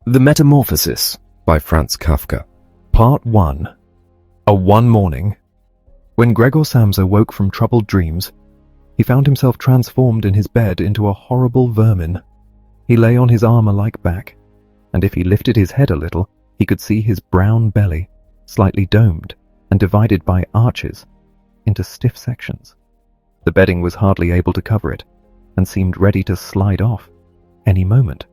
The Metamorphosis by Franz Kafka. Part 1. One morning, when Gregor Samsa woke from troubled dreams, he found himself transformed in his bed into a horrible vermin. He lay on his armor-like back, and if he lifted his head a little, he could see his brown belly, slightly domed and divided by arches into stiff sections. The bedding was hardly able to cover it, and seemed ready to slide off any moment.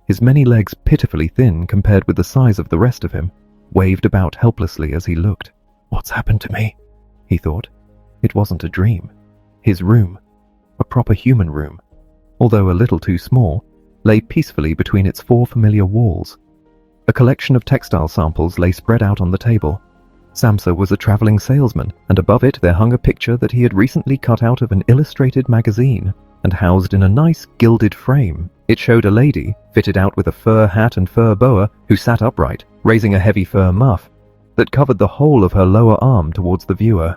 His many legs, pitifully thin compared with the size of the rest of him, waved about helplessly as he looked. "What's happened to me?" he thought. It wasn't a dream. His room, a proper human room, although a little too small, lay peacefully between its four familiar walls. A collection of textile samples lay spread out on the table. Samsa was a traveling salesman, and above it there hung a picture that he had recently cut out of an illustrated magazine and housed in a nice gilded frame. It showed a lady, fitted out with a fur hat and fur boa, who sat upright, raising a heavy fur muff that covered the whole of her lower arm towards the viewer.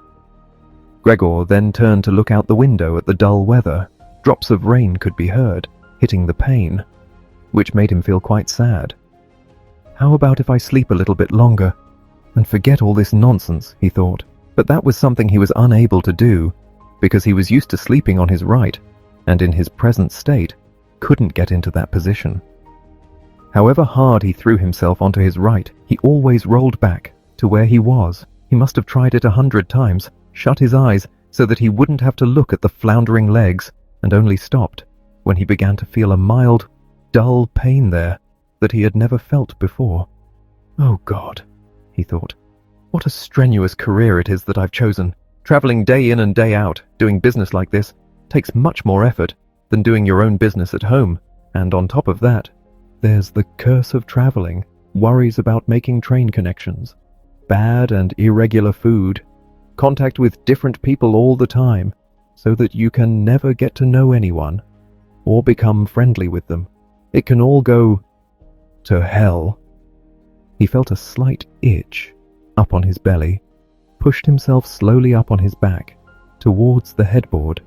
Gregor then turned to look out the window at the dull weather. Drops of rain could be heard, hitting the pane, which made him feel quite sad. How about if I sleep a little bit longer and forget all this nonsense, he thought. But that was something he was unable to do, because he was used to sleeping on his right, and in his present state couldn't get into that position. However hard he threw himself onto his right, he always rolled back to where he was. He must have tried it 100 times, shut his eyes so that he wouldn't have to look at the floundering legs, and only stopped when he began to feel a mild, dull pain there that he had never felt before. "Oh God," he thought, "what a strenuous career it is that I've chosen. Traveling day in and day out, doing business like this, takes much more effort than doing your own business at home, and on top of that, there's the curse of traveling, worries about making train connections, bad and irregular food, contact with different people all the time, so that you can never get to know anyone or become friendly with them. It can all go to hell." He felt a slight itch up on his belly, pushed himself slowly up on his back towards the headboard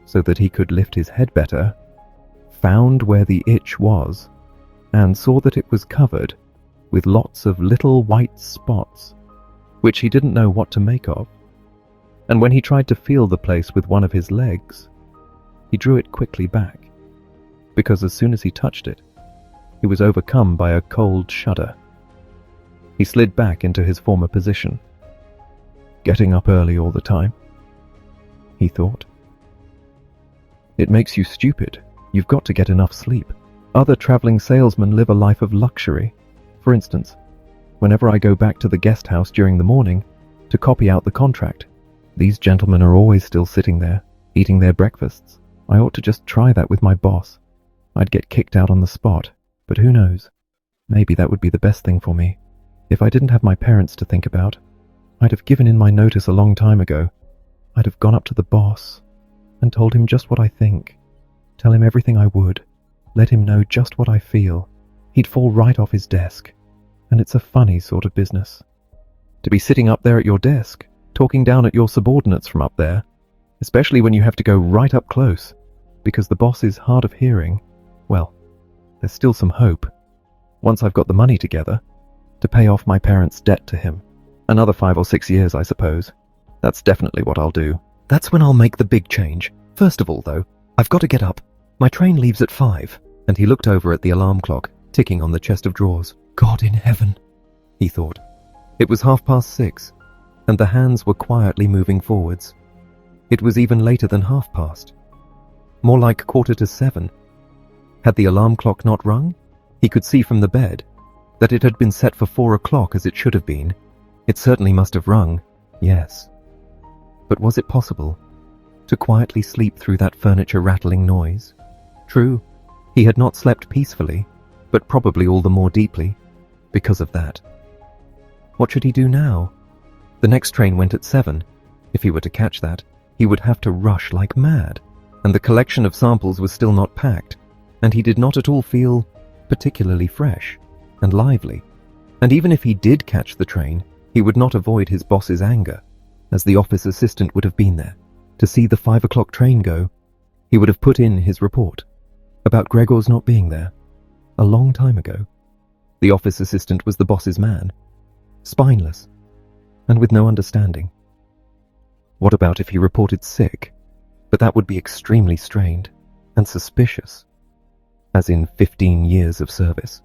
so that he could lift his head better, found where the itch was, and saw that it was covered with lots of little white spots, which he didn't know what to make of. And when he tried to feel the place with one of his legs, he drew it quickly back, because as soon as he touched it, he was overcome by a cold shudder. He slid back into his former position. "Getting up early all the time," he thought. "It makes you stupid. You've got to get enough sleep. Other traveling salesmen live a life of luxury. For instance, whenever I go back to the guest house during the morning to copy out the contract, these gentlemen are always still sitting there, eating their breakfasts. I ought to just try that with my boss. I'd get kicked out on the spot, but who knows? Maybe that would be the best thing for me. If I didn't have my parents to think about, I'd have given in my notice a long time ago. I'd have gone up to the boss and told him just what I think. Tell him everything I would. Let him know just what I feel. He'd fall right off his desk. And it's a funny sort of business. To be sitting up there at your desk, talking down at your subordinates from up there, especially when you have to go right up close, because the boss is hard of hearing. Well, there's still some hope. Once I've got the money together, to pay off my parents' debt to him. Another 5 or 6 years, I suppose. That's definitely what I'll do. That's when I'll make the big change. First of all, though, I've got to get up. My train leaves at 5. And he looked over at the alarm clock, ticking on the chest of drawers. God in heaven, he thought. It was 6:30, and the hands were quietly moving forwards. It was even later than 7:30. More like 7:15. Had the alarm clock not rung? He could see from the bed that it had been set for 4 o'clock as it should have been. It certainly must have rung, yes. But was it possible to quietly sleep through that furniture rattling noise? True, he had not slept peacefully, but probably all the more deeply because of that. What should he do now? The next train went at 7. If he were to catch that, he would have to rush like mad, and the collection of samples was still not packed, and he did not at all feel particularly fresh and lively. And even if he did catch the train, he would not avoid his boss's anger, as the office assistant would have been there. To see the 5 o'clock train go, he would have put in his report about Gregor's not being there, a long time ago. The office assistant was the boss's man, spineless, and with no understanding. What about if he reported sick? But that would be extremely strained and suspicious, as in 15 years of service.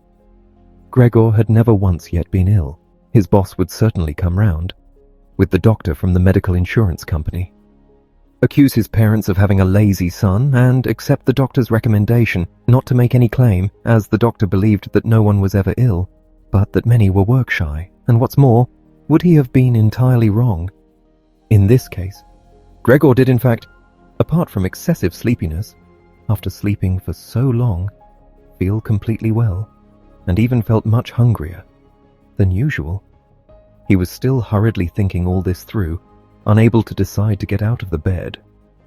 Gregor had never once yet been ill. His boss would certainly come round, with the doctor from the medical insurance company. Accuse his parents of having a lazy son and accept the doctor's recommendation not to make any claim, as the doctor believed that no one was ever ill, but that many were work-shy, and what's more, would he have been entirely wrong? In this case, Gregor did in fact, apart from excessive sleepiness, after sleeping for so long, feel completely well, and even felt much hungrier than usual. He was still hurriedly thinking all this through, unable to decide to get out of the bed,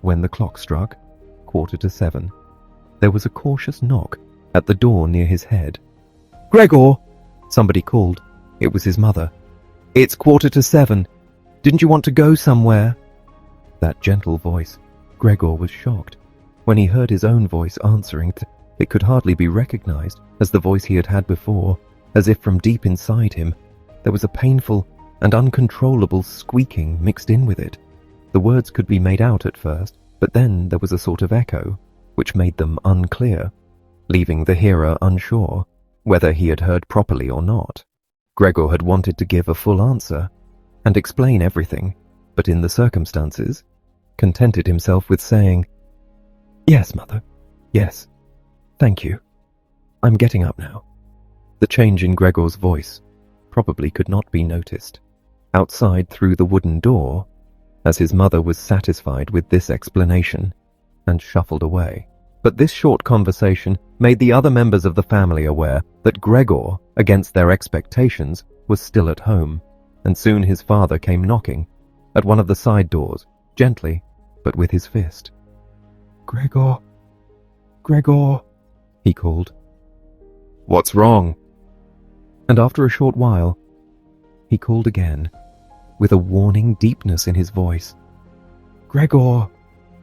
when the clock struck 7:15. There was a cautious knock at the door near his head. "Gregor!" somebody called. It was his mother. "It's 7:15. Didn't you want to go somewhere?" That gentle voice. Gregor was shocked. When he heard his own voice answering, it could hardly be recognized as the voice he had had before, as if from deep inside him there was a painful and uncontrollable squeaking mixed in with it. The words could be made out at first, but then there was a sort of echo, which made them unclear, leaving the hearer unsure whether he had heard properly or not. Gregor had wanted to give a full answer and explain everything, but in the circumstances, contented himself with saying, "Yes, Mother. Yes. Thank you. I'm getting up now." The change in Gregor's voice probably could not be noticed outside through the wooden door, as his mother was satisfied with this explanation and shuffled away. But this short conversation made the other members of the family aware that Gregor, against their expectations, was still at home, and soon his father came knocking at one of the side doors, gently, but with his fist. "Gregor, Gregor," he called. "What's wrong?" And after a short while, he called again, with a warning deepness in his voice. "Gregor,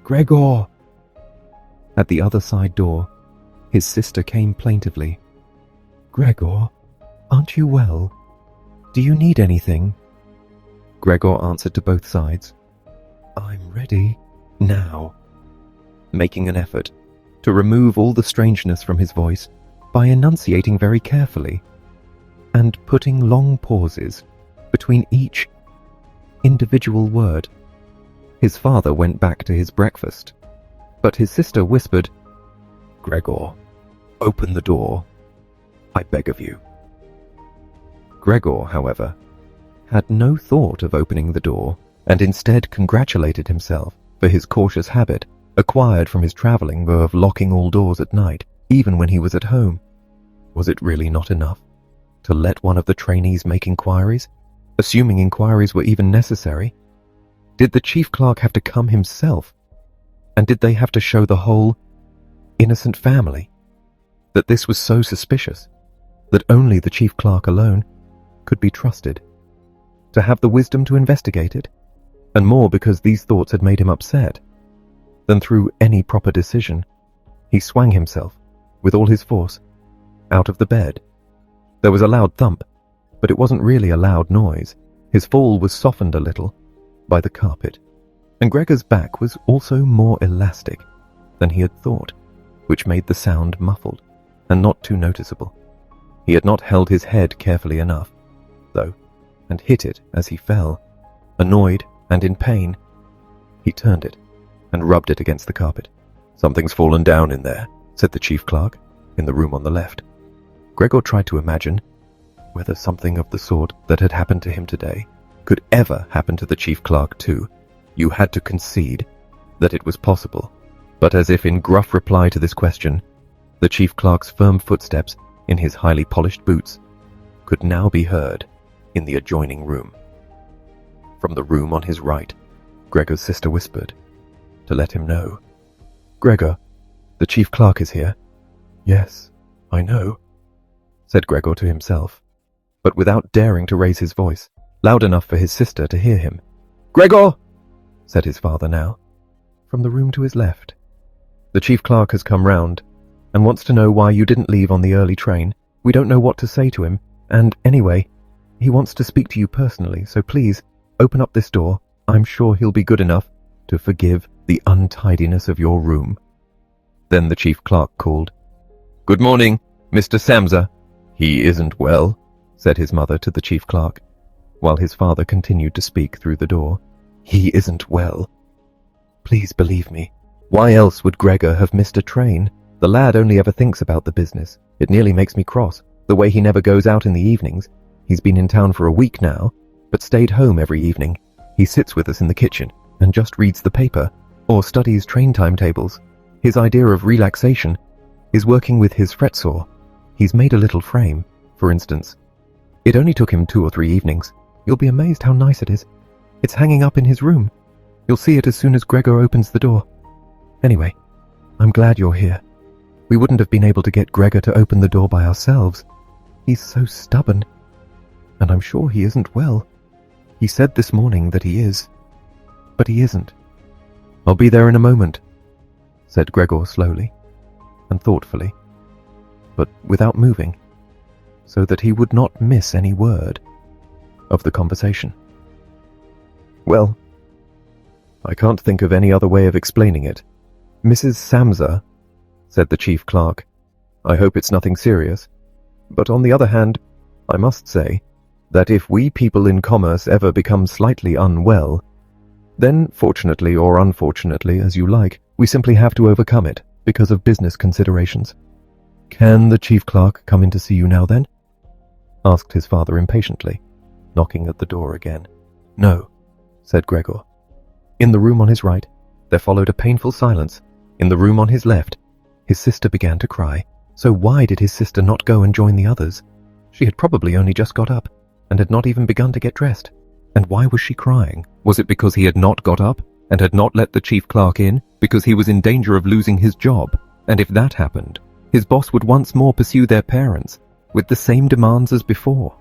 Gregor." At the other side door, his sister came plaintively. "Gregor, aren't you well? Do you need anything?" Gregor answered to both sides, "I'm ready now," making an effort to remove all the strangeness from his voice by enunciating very carefully and putting long pauses between each individual word. His father went back to his breakfast, but his sister whispered, "Gregor, open the door, I beg of you." Gregor, however, had no thought of opening the door, and instead congratulated himself for his cautious habit, acquired from his travelling, of locking all doors at night, even when he was at home. Was it really not enough to let one of the trainees make inquiries, assuming inquiries were even necessary? Did the chief clerk have to come himself? And did they have to show the whole innocent family that this was so suspicious, that only the chief clerk alone could be trusted to have the wisdom to investigate it, and more because these thoughts had made him upset than through any proper decision? He swung himself with all his force out of the bed. There was a loud thump, but it wasn't really a loud noise. His fall was softened a little by the carpet, and Gregor's back was also more elastic than he had thought, which made the sound muffled and not too noticeable. He had not held his head carefully enough, though, and hit it as he fell. Annoyed and in pain, he turned it and rubbed it against the carpet. "Something's fallen down in there," said the chief clerk, in the room on the left. Gregor tried to imagine whether something of the sort that had happened to him today could ever happen to the chief clerk too. You had to concede that it was possible, but as if in gruff reply to this question, the chief clerk's firm footsteps in his highly polished boots could now be heard in the adjoining room. From the room on his right, Gregor's sister whispered to let him know. "Gregor, the chief clerk is here." "Yes, I know," said Gregor to himself, but without daring to raise his voice loud enough for his sister to hear him. "Gregor!" said his father now, from the room to his left. "The chief clerk has come round and wants to know why you didn't leave on the early train. We don't know what to say to him, and anyway, he wants to speak to you personally, so please, open up this door. I'm sure he'll be good enough to forgive the untidiness of your room." Then the chief clerk called. "Good morning, Mr. Samsa." "He isn't well," said his mother to the chief clerk, while his father continued to speak through the door. "He isn't well. Please believe me. Why else would Gregor have missed a train? The lad only ever thinks about the business. It nearly makes me cross, the way he never goes out in the evenings. He's been in town for a week now, but stayed home every evening. He sits with us in the kitchen and just reads the paper, or studies train timetables. His idea of relaxation is working with his fretsaw. He's made a little frame, for instance. It only took him 2 or 3 evenings. You'll be amazed how nice it is. It's hanging up in his room. You'll see it as soon as Gregor opens the door. Anyway, I'm glad you're here. We wouldn't have been able to get Gregor to open the door by ourselves. He's so stubborn. And I'm sure he isn't well. He said this morning that he is, but he isn't." "I'll be there in a moment," said Gregor slowly and thoughtfully, but without moving, so that he would not miss any word of the conversation. "Well, I can't think of any other way of explaining it. Mrs. Samsa," said the chief clerk, "I hope it's nothing serious, but on the other hand, I must say that if we people in commerce ever become slightly unwell, then, fortunately or unfortunately, as you like, we simply have to overcome it because of business considerations." "Can the chief clerk come in to see you now, then?" asked his father impatiently, knocking at the door again. "No," said Gregor. In the room on his right, there followed a painful silence. In the room on his left, his sister began to cry. So why did his sister not go and join the others? She had probably only just got up, and had not even begun to get dressed. And why was she crying? Was it because he had not got up, and had not let the chief clerk in, because he was in danger of losing his job? And if that happened, his boss would once more pursue their parents, with the same demands as before.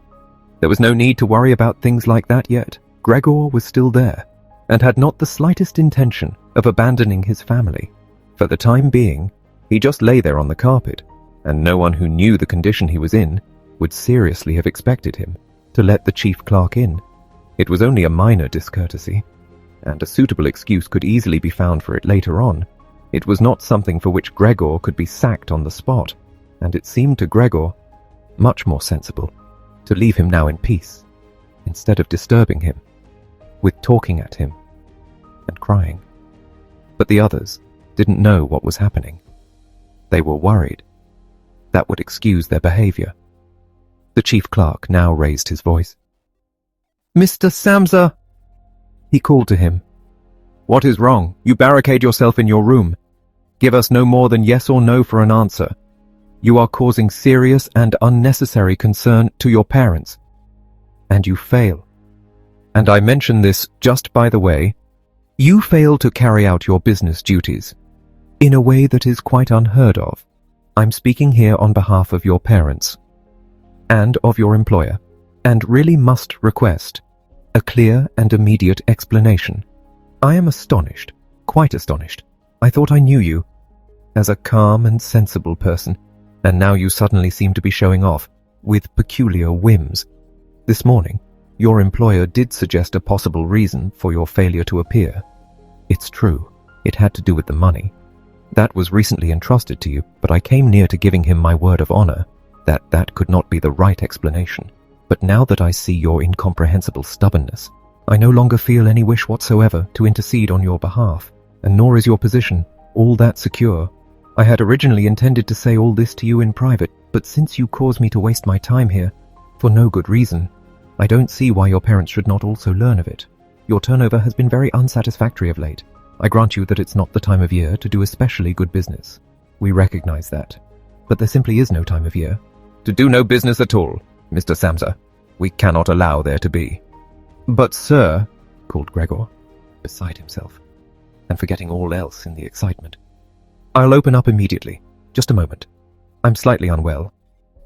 There was no need to worry about things like that yet. Gregor was still there, and had not the slightest intention of abandoning his family. For the time being, he just lay there on the carpet, and no one who knew the condition he was in would seriously have expected him to let the chief clerk in. It was only a minor discourtesy, and a suitable excuse could easily be found for it later on. It was not something for which Gregor could be sacked on the spot, and it seemed to Gregor much more sensible to leave him now in peace, instead of disturbing him with talking at him and crying. But the others didn't know what was happening. They were worried. That would excuse their behavior. The chief clerk now raised his voice. "Mr. Samsa!" he called to him. "What is wrong? You barricade yourself in your room. Give us no more than yes or no for an answer. You are causing serious and unnecessary concern to your parents. And you fail. And I mention this just by the way. You fail to carry out your business duties in a way that is quite unheard of. I'm speaking here on behalf of your parents and of your employer, and really must request a clear and immediate explanation. I am astonished, quite astonished. I thought I knew you as a calm and sensible person, and now you suddenly seem to be showing off with peculiar whims. This morning, your employer did suggest a possible reason for your failure to appear. It's true, it had to do with the money. That was recently entrusted to you, but I came near to giving him my word of honor that that could not be the right explanation. But now that I see your incomprehensible stubbornness, I no longer feel any wish whatsoever to intercede on your behalf, and nor is your position all that secure. I had originally intended to say all this to you in private, but since you cause me to waste my time here, for no good reason, I don't see why your parents should not also learn of it. Your turnover has been very unsatisfactory of late. I grant you that it's not the time of year to do especially good business. We recognize that. But there simply is no time of year to do no business at all, Mr. Samsa. We cannot allow there to be. But sir, called Gregor, beside himself, and forgetting all else in the excitement. I'll open up immediately. Just a moment. I'm slightly unwell.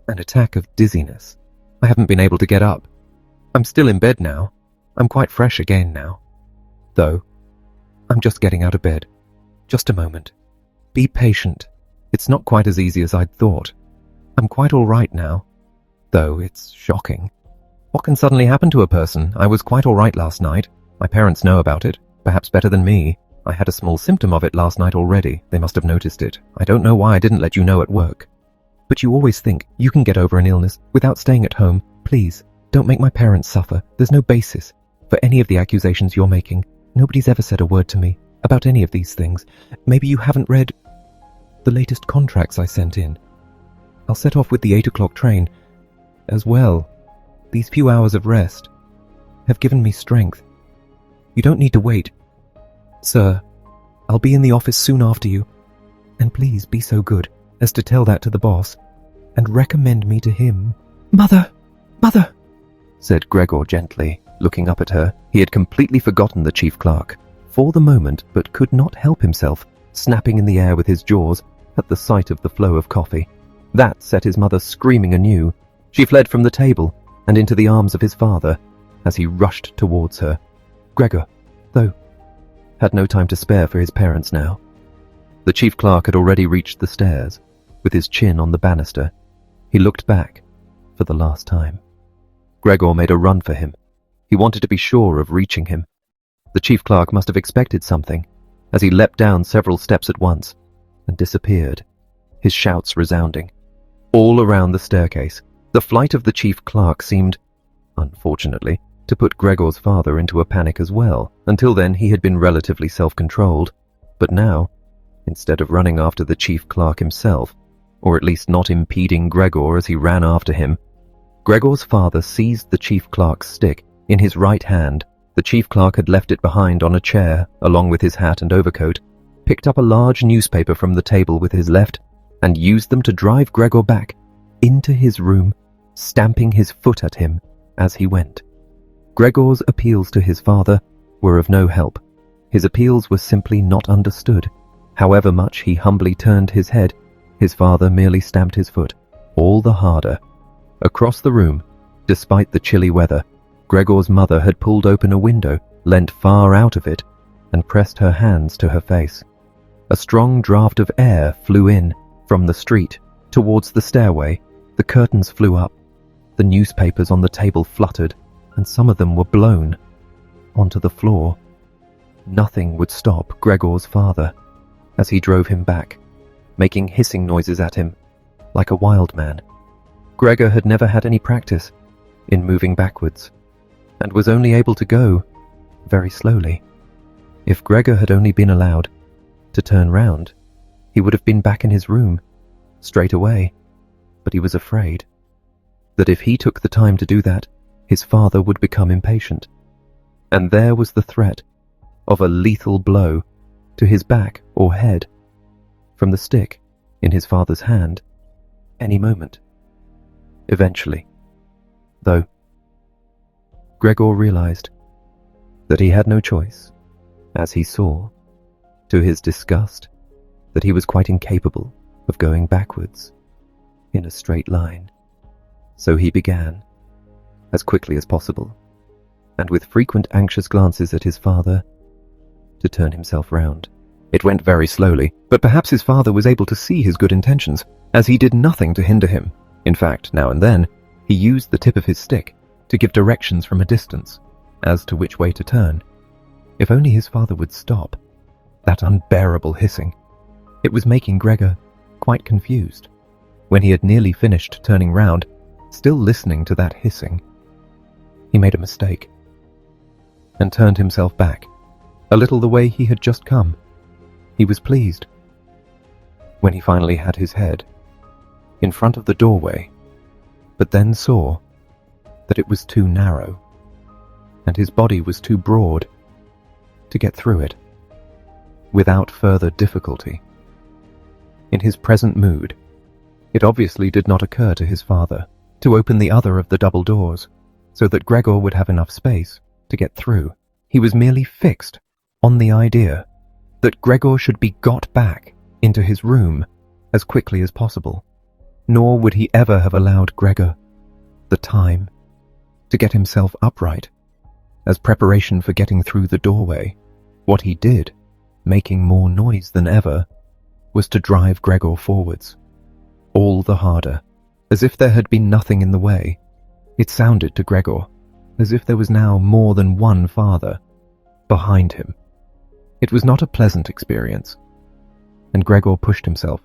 An attack of dizziness. I haven't been able to get up. I'm still in bed now. I'm quite fresh again now. Though, I'm just getting out of bed. Just a moment. Be patient. It's not quite as easy as I'd thought. I'm quite all right now, though it's shocking. What can suddenly happen to a person? I was quite all right last night. My parents know about it, perhaps better than me. I had a small symptom of it last night already. They must have noticed it. I don't know why I didn't let you know at work. But you always think you can get over an illness without staying at home. Please, don't make my parents suffer. There's no basis for any of the accusations you're making. Nobody's ever said a word to me about any of these things. Maybe you haven't read the latest contracts I sent in. I'll set off with the 8 o'clock train. As well, these few hours of rest have given me strength. You don't need to wait. Sir, I'll be in the office soon after you. And please be so good as to tell that to the boss and recommend me to him. Mother! Mother! Said Gregor gently, looking up at her. He had completely forgotten the chief clerk for the moment, but could not help himself, snapping in the air with his jaws at the sight of the flow of coffee. That set his mother screaming anew. She fled from the table and into the arms of his father as he rushed towards her. Gregor, though, had no time to spare for his parents now. The chief clerk had already reached the stairs, with his chin on the banister. He looked back for the last time. Gregor made a run for him. He wanted to be sure of reaching him. The chief clerk must have expected something, as he leapt down several steps at once and disappeared, his shouts resounding. All around the staircase, the flight of the chief clerk seemed, unfortunately, to put Gregor's father into a panic as well. Until then, he had been relatively self-controlled. But now, instead of running after the chief clerk himself, or at least not impeding Gregor as he ran after him, Gregor's father seized the chief clerk's stick in his right hand. The chief clerk had left it behind on a chair, along with his hat and overcoat, picked up a large newspaper from the table with his left, and used them to drive Gregor back into his room, stamping his foot at him as he went. Gregor's appeals to his father were of no help. His appeals were simply not understood. However much he humbly turned his head, his father merely stamped his foot, all the harder. Across the room, despite the chilly weather, Gregor's mother had pulled open a window, leant far out of it, and pressed her hands to her face. A strong draught of air flew in from the street towards the stairway. The curtains flew up. The newspapers on the table fluttered, and some of them were blown onto the floor. Nothing would stop Gregor's father as he drove him back, making hissing noises at him like a wild man. Gregor had never had any practice in moving backwards, and was only able to go very slowly. If Gregor had only been allowed to turn round, he would have been back in his room straight away. But he was afraid that if he took the time to do that, his father would become impatient. And there was the threat of a lethal blow to his back or head from the stick in his father's hand any moment. Eventually, though, Gregor realized that he had no choice, as he saw, to his disgust, that he was quite incapable of going backwards in a straight line. So he began, as quickly as possible, and with frequent anxious glances at his father, to turn himself round. It went very slowly, but perhaps his father was able to see his good intentions, as he did nothing to hinder him. In fact, now and then, he used the tip of his stick to give directions from a distance as to which way to turn. If only his father would stop that unbearable hissing. It was making Gregor quite confused. When he had nearly finished turning round, still listening to that hissing, he made a mistake and turned himself back, a little the way he had just come. He was pleased when he finally had his head in front of the doorway, but then saw that it was too narrow, and his body was too broad to get through it without further difficulty. In his present mood, it obviously did not occur to his father to open the other of the double doors so that Gregor would have enough space to get through. He was merely fixed on the idea that Gregor should be got back into his room as quickly as possible. Nor would he ever have allowed Gregor the time to get himself upright as preparation for getting through the doorway. What he did, making more noise than ever, was to drive Gregor forwards, all the harder, as if there had been nothing in the way. It sounded to Gregor as if there was now more than one father behind him. It was not a pleasant experience, and Gregor pushed himself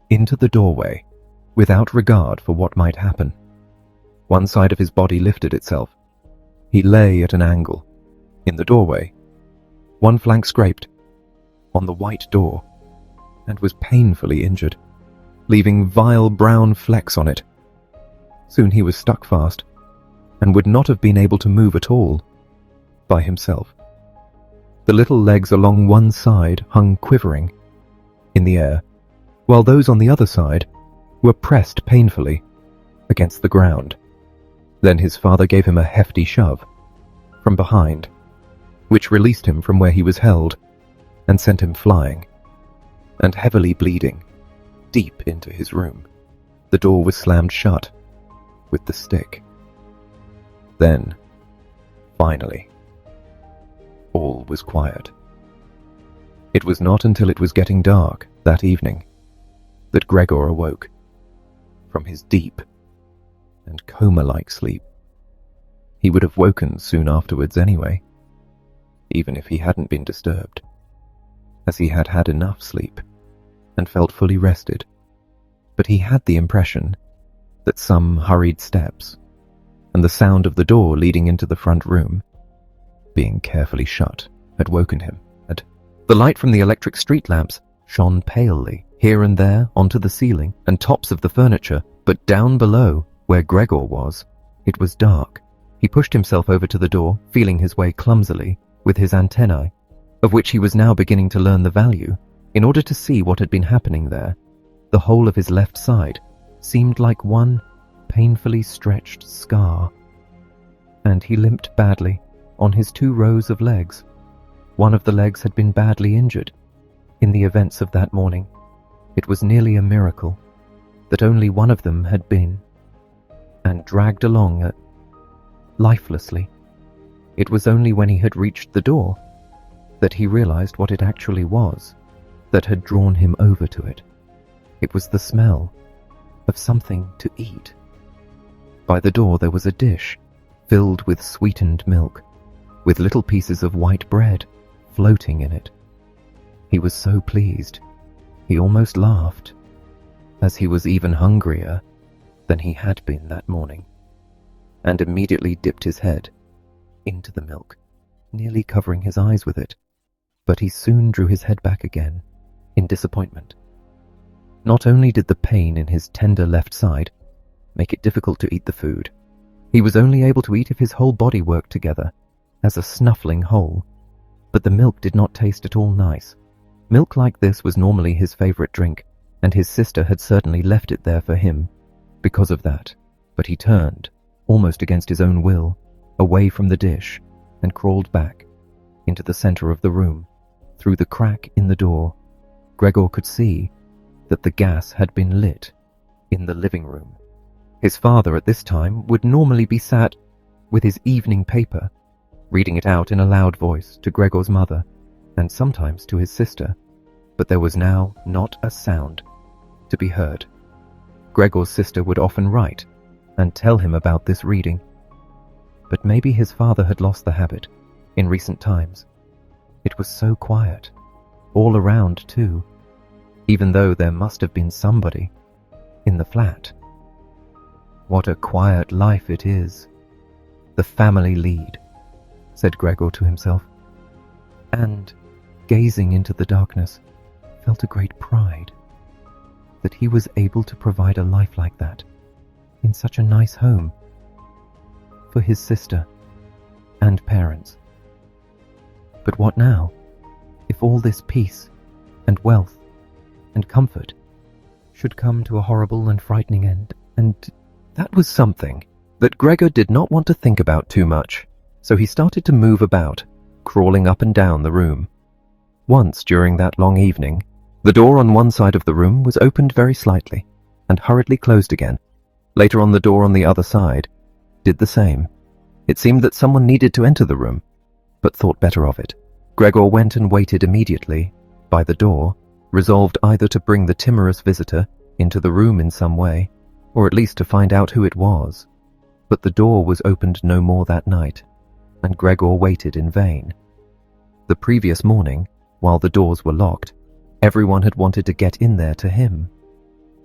into the doorway without regard for what might happen. One side of his body lifted itself. He lay at an angle, in the doorway. One flank scraped on the white door and was painfully injured, leaving vile brown flecks on it. Soon he was stuck fast and would not have been able to move at all by himself. The little legs along one side hung quivering in the air, while those on the other side were pressed painfully against the ground. Then his father gave him a hefty shove from behind, which released him from where he was held and sent him flying, and heavily bleeding, deep into his room. The door was slammed shut with the stick. Then, finally, all was quiet. It was not until it was getting dark that evening that Gregor awoke from his deep and coma-like sleep. He would have woken soon afterwards anyway, even if he hadn't been disturbed, as he had had enough sleep and felt fully rested. But he had the impression that some hurried steps and the sound of the door leading into the front room, being carefully shut, had woken him. The light from the electric street lamps shone palely here and there onto the ceiling and tops of the furniture, but down below, where Gregor was, it was dark. He pushed himself over to the door, feeling his way clumsily with his antennae, of which he was now beginning to learn the value, in order to see what had been happening there. The whole of his left side seemed like one painfully stretched scar, and he limped badly on his 2 rows of legs. One of the legs had been badly injured in the events of that morning. It was nearly a miracle that only one of them had been, and dragged along lifelessly. It was only when he had reached the door that he realized what it actually was that had drawn him over to it. It was the smell of something to eat. By the door there was a dish filled with sweetened milk, with little pieces of white bread floating in it. He was so pleased, he almost laughed, as he was even hungrier than he had been that morning, and immediately dipped his head into the milk, nearly covering his eyes with it. But he soon drew his head back again, in disappointment. Not only did the pain in his tender left side make it difficult to eat the food, he was only able to eat if his whole body worked together as a snuffling whole. But the milk did not taste at all nice. Milk like this was normally his favorite drink, and his sister had certainly left it there for him because of that. But he turned, almost against his own will, away from the dish and crawled back into the center of the room. Through the crack in the door, Gregor could see that the gas had been lit in the living room. His father at this time would normally be sat with his evening paper, reading it out in a loud voice to Gregor's mother and sometimes to his sister, but there was now not a sound to be heard. Gregor's sister would often write and tell him about this reading, but maybe his father had lost the habit in recent times. It was so quiet, all around too, even though there must have been somebody in the flat. What a quiet life it is, the family lead, said Gregor to himself, and, gazing into the darkness, felt a great pride that he was able to provide a life like that in such a nice home for his sister and parents. But what now, if all this peace and wealth and comfort should come to a horrible and frightening end? And that was something that Gregor did not want to think about too much, so he started to move about, crawling up and down the room. Once during that long evening, the door on one side of the room was opened very slightly and hurriedly closed again. Later on, the door on the other side did the same. It seemed that someone needed to enter the room, but thought better of it. Gregor went and waited immediately by the door, resolved either to bring the timorous visitor into the room in some way, or at least to find out who it was. But the door was opened no more that night, and Gregor waited in vain. The previous morning, while the doors were locked, everyone had wanted to get in there to him.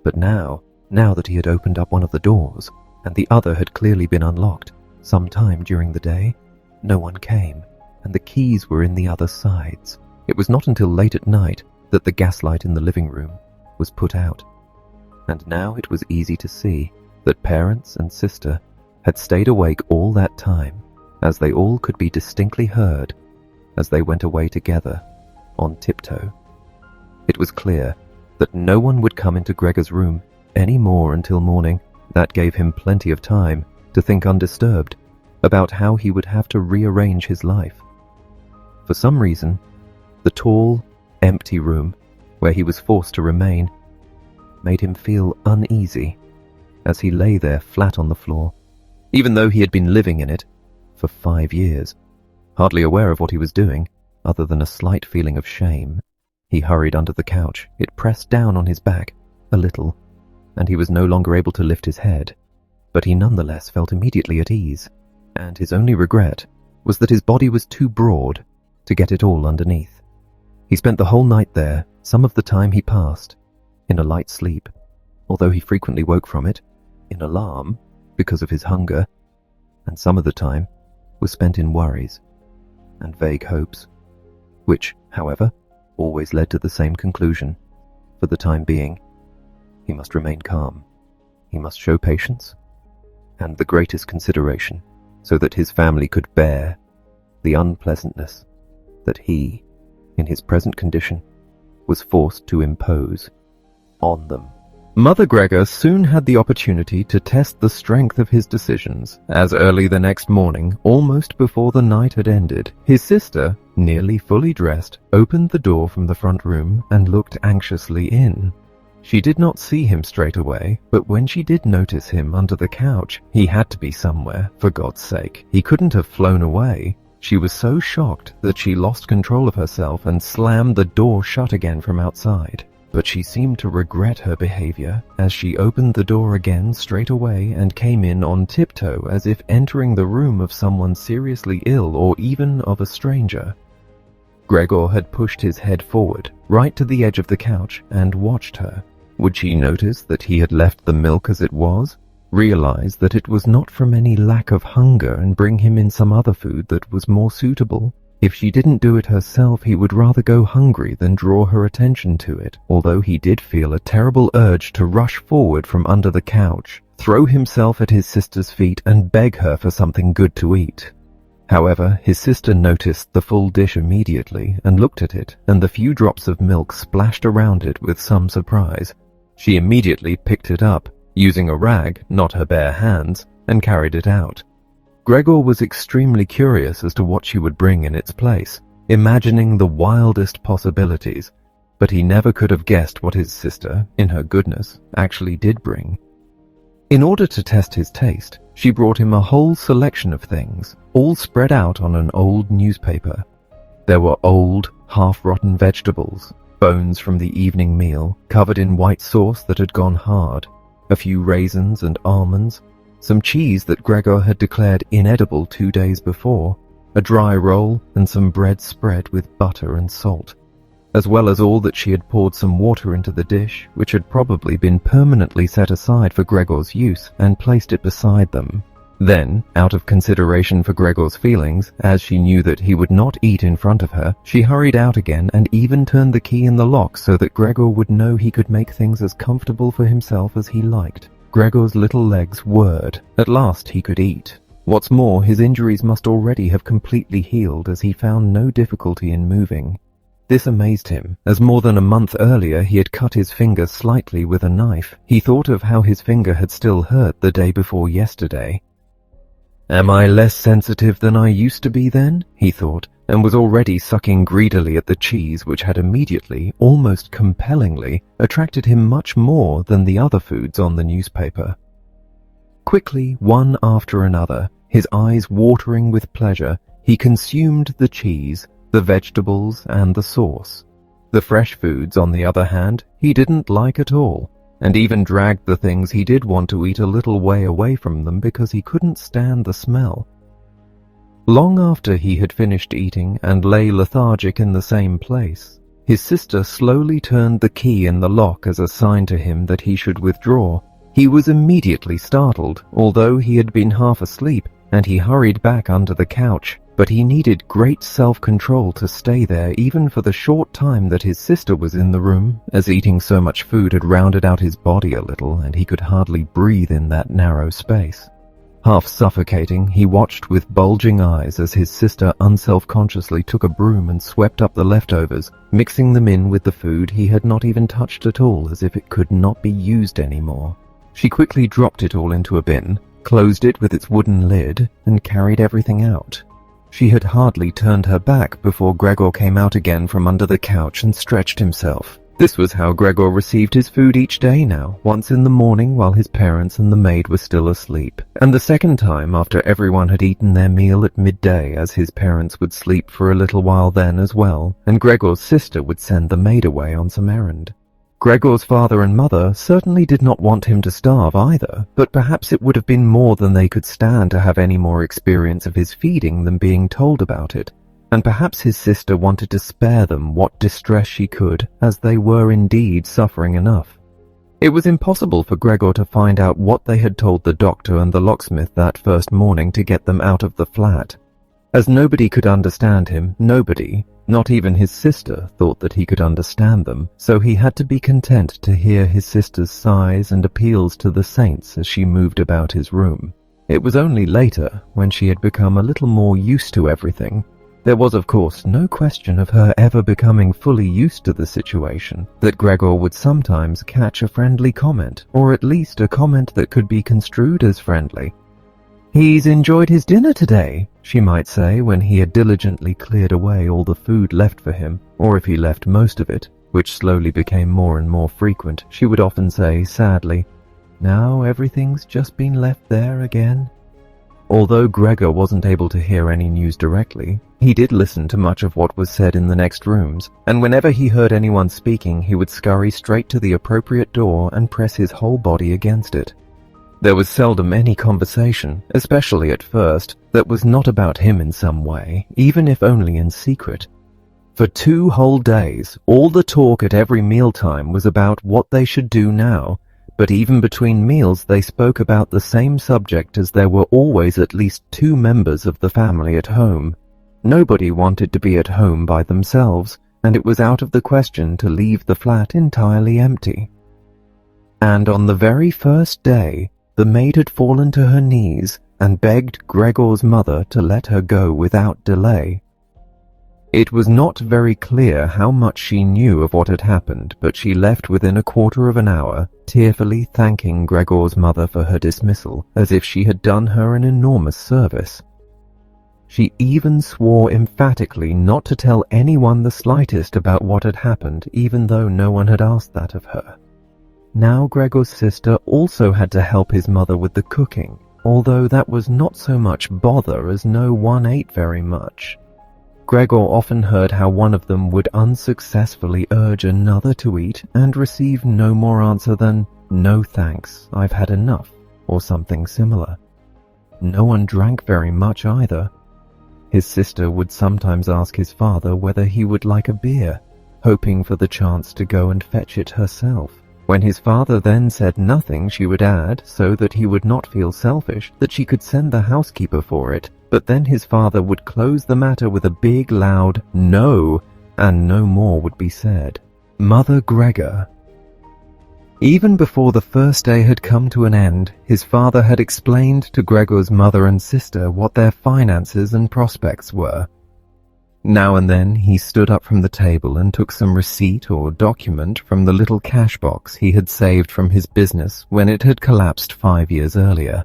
But now that he had opened up one of the doors, and the other had clearly been unlocked some time during the day, no one came, and the keys were in the other sides. It was not until late at night that the gaslight in the living room was put out, and now it was easy to see that parents and sister had stayed awake all that time, as they all could be distinctly heard as they went away together on tiptoe. It was clear that no one would come into Gregor's room any more until morning. That gave him plenty of time to think undisturbed about how he would have to rearrange his life. For some reason, the tall, empty room where he was forced to remain made him feel uneasy as he lay there flat on the floor, even though he had been living in it for 5 years, hardly aware of what he was doing other than a slight feeling of shame. He hurried under the couch. It pressed down on his back a little, and he was no longer able to lift his head, but he nonetheless felt immediately at ease, and his only regret was that his body was too broad to get it all underneath. He spent the whole night there. Some of the time he passed in a light sleep, although he frequently woke from it in alarm because of his hunger, and some of the time was spent in worries and vague hopes, which, however, always led to the same conclusion. For the time being, he must remain calm. He must show patience and the greatest consideration so that his family could bear the unpleasantness that he, in his present condition, was forced to impose on them. Mother Gregor soon had the opportunity to test the strength of his decisions, as early the next morning, almost before the night had ended, his sister, nearly fully dressed, opened the door from the front room and looked anxiously in. She did not see him straight away, but when she did notice him under the couch, he had to be somewhere, for God's sake. He couldn't have flown away. She was so shocked that she lost control of herself and slammed the door shut again from outside. But she seemed to regret her behavior as she opened the door again straight away and came in on tiptoe, as if entering the room of someone seriously ill or even of a stranger. Gregor had pushed his head forward, right to the edge of the couch, and watched her. Would she notice that he had left the milk as it was? Realize that it was not from any lack of hunger and bring him in some other food that was more suitable? If she didn't do it herself, he would rather go hungry than draw her attention to it, although he did feel a terrible urge to rush forward from under the couch, throw himself at his sister's feet and beg her for something good to eat. However, his sister noticed the full dish immediately and looked at it, and the few drops of milk splashed around it with some surprise. She immediately picked it up, using a rag, not her bare hands, and carried it out. Gregor was extremely curious as to what she would bring in its place, imagining the wildest possibilities, but he never could have guessed what his sister, in her goodness, actually did bring. In order to test his taste, she brought him a whole selection of things, all spread out on an old newspaper. There were old, half-rotten vegetables, bones from the evening meal, covered in white sauce that had gone hard, a few raisins and almonds, some cheese that Gregor had declared inedible 2 days before, a dry roll, and some bread spread with butter and salt, as well as all that she had poured some water into the dish, which had probably been permanently set aside for Gregor's use, and placed it beside them. Then, out of consideration for Gregor's feelings, as she knew that he would not eat in front of her, she hurried out again and even turned the key in the lock so that Gregor would know he could make things as comfortable for himself as he liked. Gregor's little legs whirred. At last he could eat. What's more, his injuries must already have completely healed, as he found no difficulty in moving. This amazed him, as more than a month earlier he had cut his finger slightly with a knife. He thought of how his finger had still hurt the day before yesterday. "Am I less sensitive than I used to be then?" he thought, and was already sucking greedily at the cheese, which had immediately, almost compellingly, attracted him much more than the other foods on the newspaper. Quickly, one after another, his eyes watering with pleasure, he consumed the cheese, the vegetables, and the sauce. The fresh foods, on the other hand, he didn't like at all, and even dragged the things he did want to eat a little way away from them because he couldn't stand the smell. Long after he had finished eating and lay lethargic in the same place, his sister slowly turned the key in the lock as a sign to him that he should withdraw. He was immediately startled, although he had been half asleep, and he hurried back under the couch, but he needed great self-control to stay there even for the short time that his sister was in the room, as eating so much food had rounded out his body a little and he could hardly breathe in that narrow space. Half suffocating, he watched with bulging eyes as his sister unselfconsciously took a broom and swept up the leftovers, mixing them in with the food he had not even touched at all, as if it could not be used anymore. She quickly dropped it all into a bin, closed it with its wooden lid, and carried everything out. She had hardly turned her back before Gregor came out again from under the couch and stretched himself. This was how Gregor received his food each day now, once in the morning while his parents and the maid were still asleep, and the second time after everyone had eaten their meal at midday, as his parents would sleep for a little while then as well, and Gregor's sister would send the maid away on some errand. Gregor's father and mother certainly did not want him to starve either, but perhaps it would have been more than they could stand to have any more experience of his feeding than being told about it. And perhaps his sister wanted to spare them what distress she could, as they were indeed suffering enough. It was impossible for Gregor to find out what they had told the doctor and the locksmith that first morning to get them out of the flat. As nobody could understand him, nobody, not even his sister, thought that he could understand them, so he had to be content to hear his sister's sighs and appeals to the saints as she moved about his room. It was only later, when she had become a little more used to everything. There was, of course, no question of her ever becoming fully used to the situation, that Gregor would sometimes catch a friendly comment, or at least a comment that could be construed as friendly. "He's enjoyed his dinner today," she might say when he had diligently cleared away all the food left for him, or if he left most of it, which slowly became more and more frequent, she would often say sadly, "Now everything's just been left there again." Although Gregor wasn't able to hear any news directly, he did listen to much of what was said in the next rooms, and whenever he heard anyone speaking, he would scurry straight to the appropriate door and press his whole body against it. There was seldom any conversation, especially at first, that was not about him in some way, even if only in secret. For 2 whole days, all the talk at every mealtime was about what they should do now, but even between meals they spoke about the same subject, as there were always at least 2 members of the family at home. Nobody wanted to be at home by themselves, and it was out of the question to leave the flat entirely empty. And on the very first day, the maid had fallen to her knees and begged Gregor's mother to let her go without delay. It was not very clear how much she knew of what had happened, but she left within a quarter of an hour, tearfully thanking Gregor's mother for her dismissal, as if she had done her an enormous service. She even swore emphatically not to tell anyone the slightest about what had happened, even though no one had asked that of her. Now Gregor's sister also had to help his mother with the cooking, although that was not so much bother as no one ate very much. Gregor often heard how one of them would unsuccessfully urge another to eat and receive no more answer than, "No thanks, I've had enough," or something similar. No one drank very much either. His sister would sometimes ask his father whether he would like a beer, hoping for the chance to go and fetch it herself. When his father then said nothing, she would add, so that he would not feel selfish, that she could send the housekeeper for it, but then his father would close the matter with a big loud "no," and no more would be said. Mother Gregor. Even before the first day had come to an end, his father had explained to Gregor's mother and sister what their finances and prospects were. Now and then he stood up from the table and took some receipt or document from the little cash box he had saved from his business when it had collapsed 5 years earlier.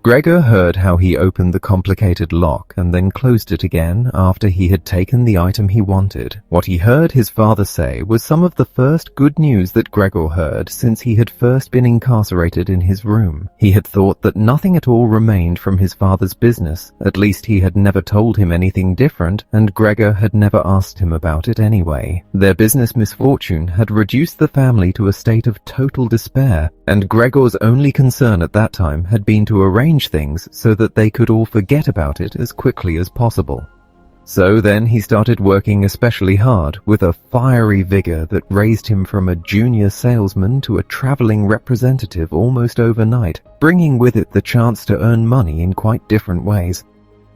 Gregor heard how he opened the complicated lock and then closed it again after he had taken the item he wanted. What he heard his father say was some of the first good news that Gregor heard since he had first been incarcerated in his room. He had thought that nothing at all remained from his father's business. At least he had never told him anything different, and Gregor had never asked him about it anyway. Their business misfortune had reduced the family to a state of total despair, and Gregor's only concern at that time had been to arrange things so that they could all forget about it as quickly as possible. So then he started working especially hard, with a fiery vigor that raised him from a junior salesman to a traveling representative almost overnight, bringing with it the chance to earn money in quite different ways.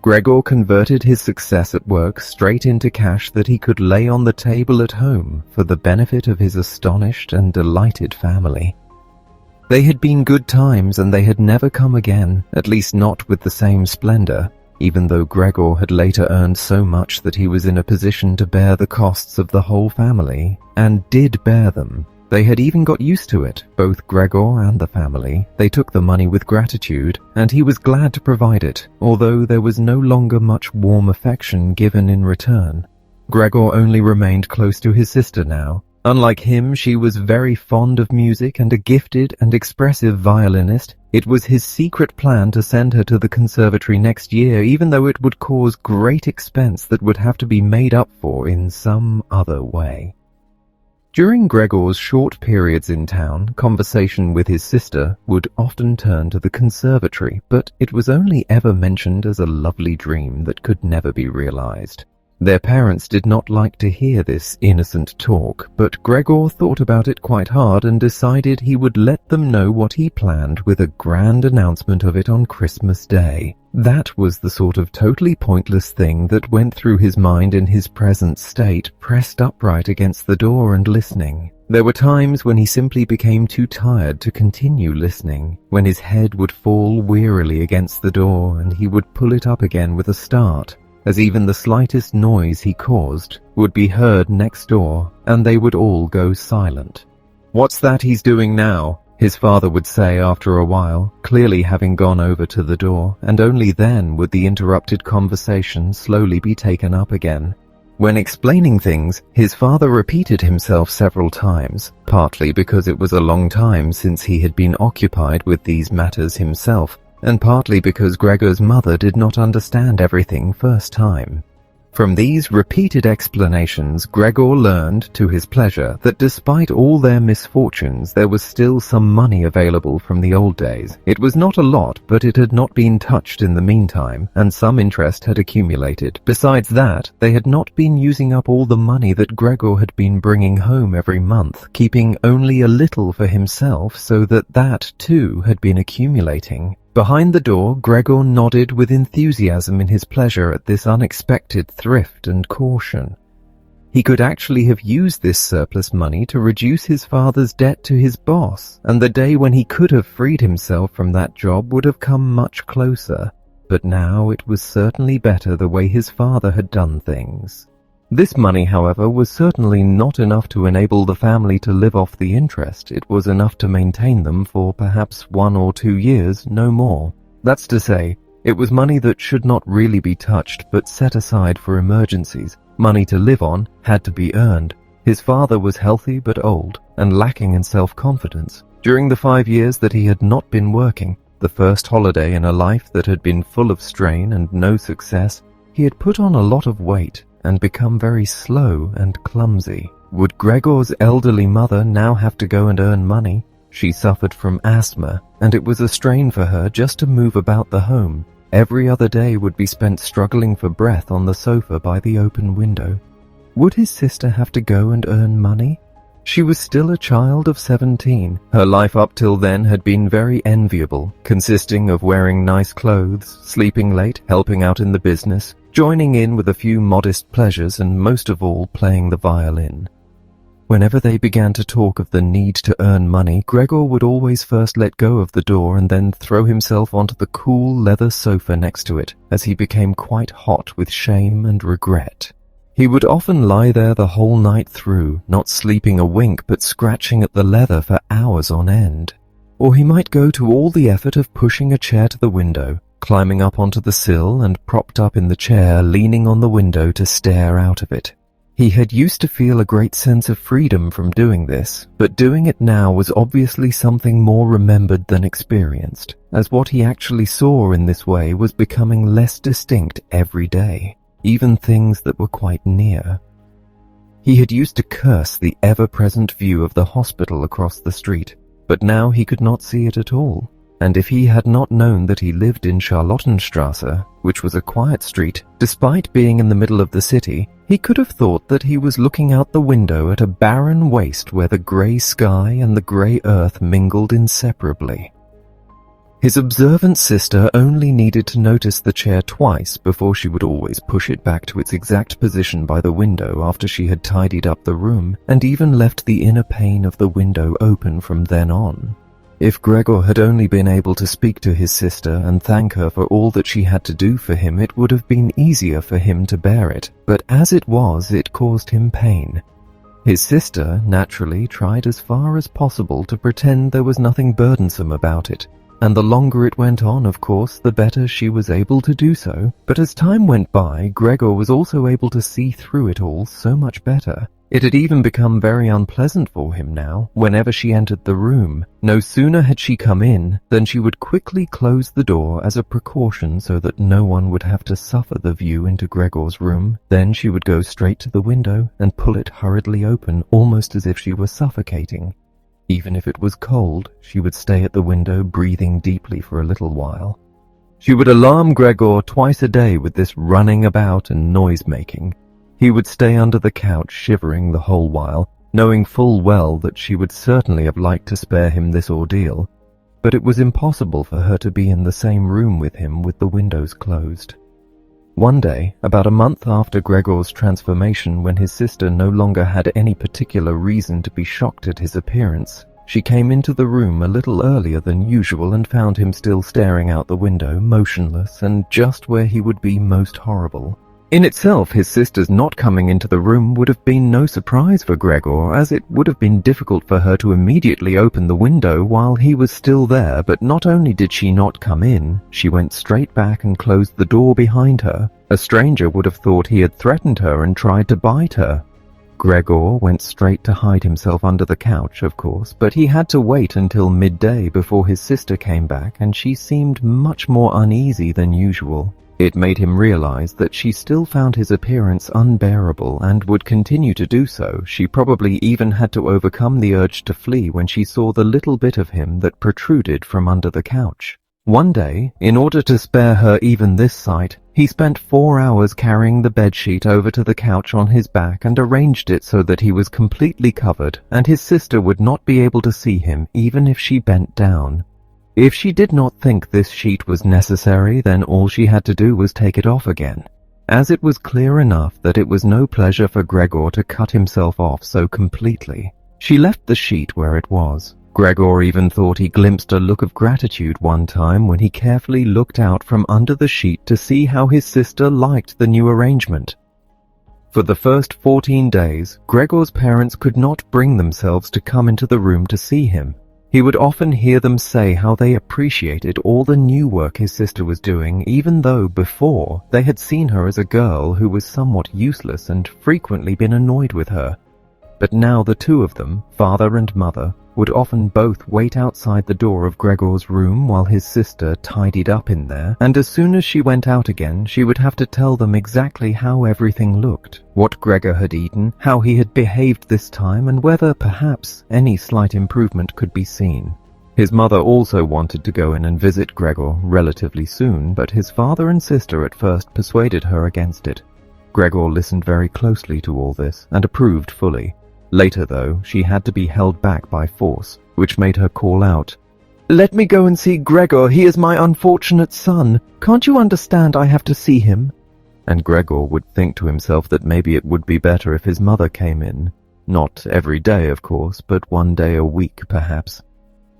Gregor converted his success at work straight into cash that he could lay on the table at home for the benefit of his astonished and delighted family. They had been good times, and they had never come again, at least not with the same splendor, even though Gregor had later earned so much that he was in a position to bear the costs of the whole family, and did bear them. They had even got used to it, both Gregor and the family. They took the money with gratitude, and he was glad to provide it, although there was no longer much warm affection given in return. Gregor only remained close to his sister now. Unlike him, she was very fond of music and a gifted and expressive violinist. It was his secret plan to send her to the conservatory next year, even though it would cause great expense that would have to be made up for in some other way. During Gregor's short periods in town, conversation with his sister would often turn to the conservatory, but it was only ever mentioned as a lovely dream that could never be realized. Their parents did not like to hear this innocent talk, but Gregor thought about it quite hard and decided he would let them know what he planned with a grand announcement of it on Christmas Day. That was the sort of totally pointless thing that went through his mind in his present state, pressed upright against the door and listening. There were times when he simply became too tired to continue listening, when his head would fall wearily against the door and he would pull it up again with a start, as even the slightest noise he caused would be heard next door, and they would all go silent. "What's that he's doing now?" his father would say after a while, clearly having gone over to the door, and only then would the interrupted conversation slowly be taken up again. When explaining things, his father repeated himself several times, partly because it was a long time since he had been occupied with these matters himself, and partly because Gregor's mother did not understand everything first time. From these repeated explanations, Gregor learned, to his pleasure, that despite all their misfortunes, there was still some money available from the old days. It was not a lot, but it had not been touched in the meantime, and some interest had accumulated. Besides that, they had not been using up all the money that Gregor had been bringing home every month, keeping only a little for himself, so that too had been accumulating. Behind the door, Gregor nodded with enthusiasm in his pleasure at this unexpected thrift and caution. He could actually have used this surplus money to reduce his father's debt to his boss, and the day when he could have freed himself from that job would have come much closer. But now it was certainly better the way his father had done things. This money, however, was certainly not enough to enable the family to live off the interest. It was enough to maintain them for perhaps 1 or 2 years, no more. That's to say, it was money that should not really be touched but set aside for emergencies. Money to live on had to be earned. His father was healthy but old, and lacking in self-confidence. During the 5 years that he had not been working, the first holiday in a life that had been full of strain and no success, he had put on a lot of weight and become very slow and clumsy. Would Gregor's elderly mother now have to go and earn money? She suffered from asthma, and it was a strain for her just to move about the home. Every other day would be spent struggling for breath on the sofa by the open window. Would his sister have to go and earn money? She was still a child of 17. Her life up till then had been very enviable, consisting of wearing nice clothes, sleeping late, helping out in the business, joining in with a few modest pleasures, and most of all playing the violin. Whenever they began to talk of the need to earn money, Gregor would always first let go of the door and then throw himself onto the cool leather sofa next to it, as he became quite hot with shame and regret. He would often lie there the whole night through, not sleeping a wink but scratching at the leather for hours on end. or he might go to all the effort of pushing a chair to the window, climbing up onto the sill and propped up in the chair, leaning on the window to stare out of it. He had used to feel a great sense of freedom from doing this, but doing it now was obviously something more remembered than experienced, as what he actually saw in this way was becoming less distinct every day, even things that were quite near. He had used to curse the ever-present view of the hospital across the street, but now he could not see it at all. And if he had not known that he lived in Charlottenstrasse, which was a quiet street, despite being in the middle of the city, he could have thought that he was looking out the window at a barren waste where the grey sky and the grey earth mingled inseparably. His observant sister only needed to notice the chair twice before she would always push it back to its exact position by the window after she had tidied up the room, and even left the inner pane of the window open from then on. If Gregor had only been able to speak to his sister and thank her for all that she had to do for him, it would have been easier for him to bear it, but as it was, it caused him pain. His sister, naturally, tried as far as possible to pretend there was nothing burdensome about it, and the longer it went on, of course, the better she was able to do so. But as time went by, Gregor was also able to see through it all so much better. It had even become very unpleasant for him now, whenever she entered the room. No sooner had she come in than she would quickly close the door as a precaution so that no one would have to suffer the view into Gregor's room. Then she would go straight to the window and pull it hurriedly open, almost as if she were suffocating. Even if it was cold, she would stay at the window breathing deeply for a little while. She would alarm Gregor twice a day with this running about and noise-making. He would stay under the couch shivering the whole while, knowing full well that she would certainly have liked to spare him this ordeal, but it was impossible for her to be in the same room with him with the windows closed. One day, about a month after Gregor's transformation, when his sister no longer had any particular reason to be shocked at his appearance, she came into the room a little earlier than usual and found him still staring out the window, motionless and just where he would be most horrible. In itself, his sister's not coming into the room would have been no surprise for Gregor, as it would have been difficult for her to immediately open the window while he was still there. But not only did she not come in, she went straight back and closed the door behind her. A stranger would have thought he had threatened her and tried to bite her. Gregor went straight to hide himself under the couch, of course, but he had to wait until midday before his sister came back, and she seemed much more uneasy than usual. It made him realize that she still found his appearance unbearable and would continue to do so. She probably even had to overcome the urge to flee when she saw the little bit of him that protruded from under the couch. One day, in order to spare her even this sight, he spent 4 hours carrying the bedsheet over to the couch on his back and arranged it so that he was completely covered, and his sister would not be able to see him even if she bent down. If she did not think this sheet was necessary, then all she had to do was take it off again, as it was clear enough that it was no pleasure for Gregor to cut himself off so completely. She left the sheet where it was. Gregor even thought he glimpsed a look of gratitude one time when he carefully looked out from under the sheet to see how his sister liked the new arrangement. For the first 14 days, Gregor's parents could not bring themselves to come into the room to see him. He would often hear them say how they appreciated all the new work his sister was doing, even though before they had seen her as a girl who was somewhat useless and frequently been annoyed with her. But now the two of them, father and mother, would often both wait outside the door of Gregor's room while his sister tidied up in there, and as soon as she went out again, she would have to tell them exactly how everything looked, what Gregor had eaten, how he had behaved this time, and whether perhaps any slight improvement could be seen. His mother also wanted to go in and visit Gregor relatively soon, but his father and sister at first persuaded her against it. Gregor listened very closely to all this and approved fully. Later, though, she had to be held back by force, which made her call out, "Let me go and see Gregor, he is my unfortunate son. Can't you understand I have to see him?" And Gregor would think to himself that maybe it would be better if his mother came in. Not every day, of course, but one day a week, perhaps.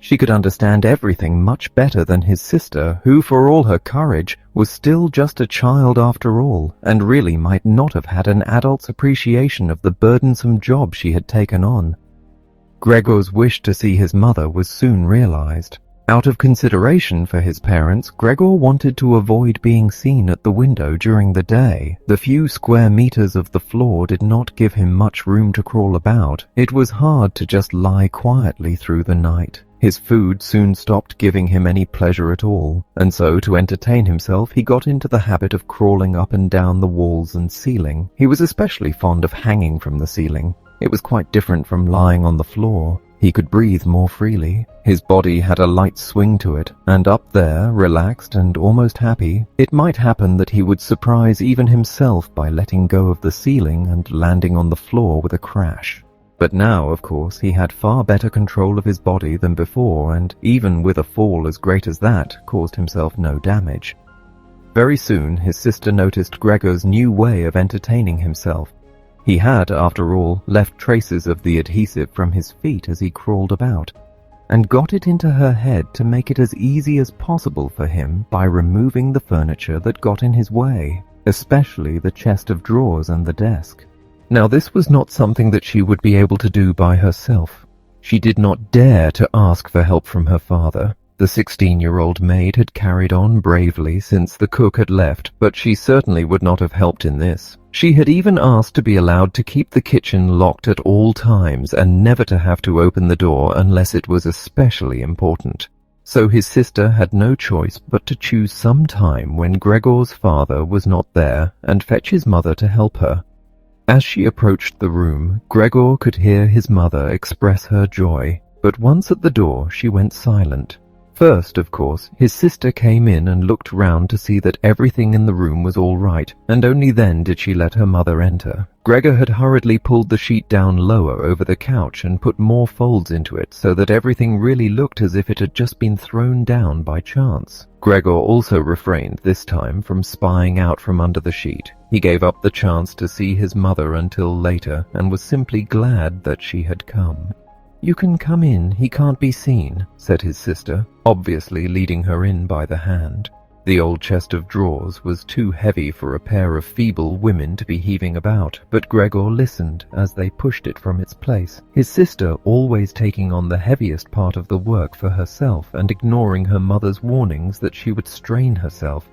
She could understand everything much better than his sister, who, for all her courage, was still just a child after all, and really might not have had an adult's appreciation of the burdensome job she had taken on. Gregor's wish to see his mother was soon realized. Out of consideration for his parents, Gregor wanted to avoid being seen at the window during the day. The few square meters of the floor did not give him much room to crawl about. It was hard to just lie quietly through the night. His food soon stopped giving him any pleasure at all, and so to entertain himself he got into the habit of crawling up and down the walls and ceiling. He was especially fond of hanging from the ceiling. It was quite different from lying on the floor. He could breathe more freely. His body had a light swing to it, and up there, relaxed and almost happy, it might happen that he would surprise even himself by letting go of the ceiling and landing on the floor with a crash. But now, of course, he had far better control of his body than before, and even with a fall as great as that, caused himself no damage. Very soon, his sister noticed Gregor's new way of entertaining himself. He had, after all, left traces of the adhesive from his feet as he crawled about, and got it into her head to make it as easy as possible for him by removing the furniture that got in his way, especially the chest of drawers and the desk. Now this was not something that she would be able to do by herself. She did not dare to ask for help from her father. The 16-year-old maid had carried on bravely since the cook had left, but she certainly would not have helped in this. She had even asked to be allowed to keep the kitchen locked at all times and never to have to open the door unless it was especially important. So his sister had no choice but to choose some time when Gregor's father was not there and fetch his mother to help her. As she approached the room, Gregor could hear his mother express her joy, but once at the door she went silent. First, of course, his sister came in and looked round to see that everything in the room was all right, and only then did she let her mother enter. Gregor had hurriedly pulled the sheet down lower over the couch and put more folds into it so that everything really looked as if it had just been thrown down by chance. Gregor also refrained this time from spying out from under the sheet. He gave up the chance to see his mother until later and was simply glad that she had come. "You can come in, he can't be seen," said his sister, obviously leading her in by the hand. The old chest of drawers was too heavy for a pair of feeble women to be heaving about, but Gregor listened as they pushed it from its place, his sister always taking on the heaviest part of the work for herself and ignoring her mother's warnings that she would strain herself.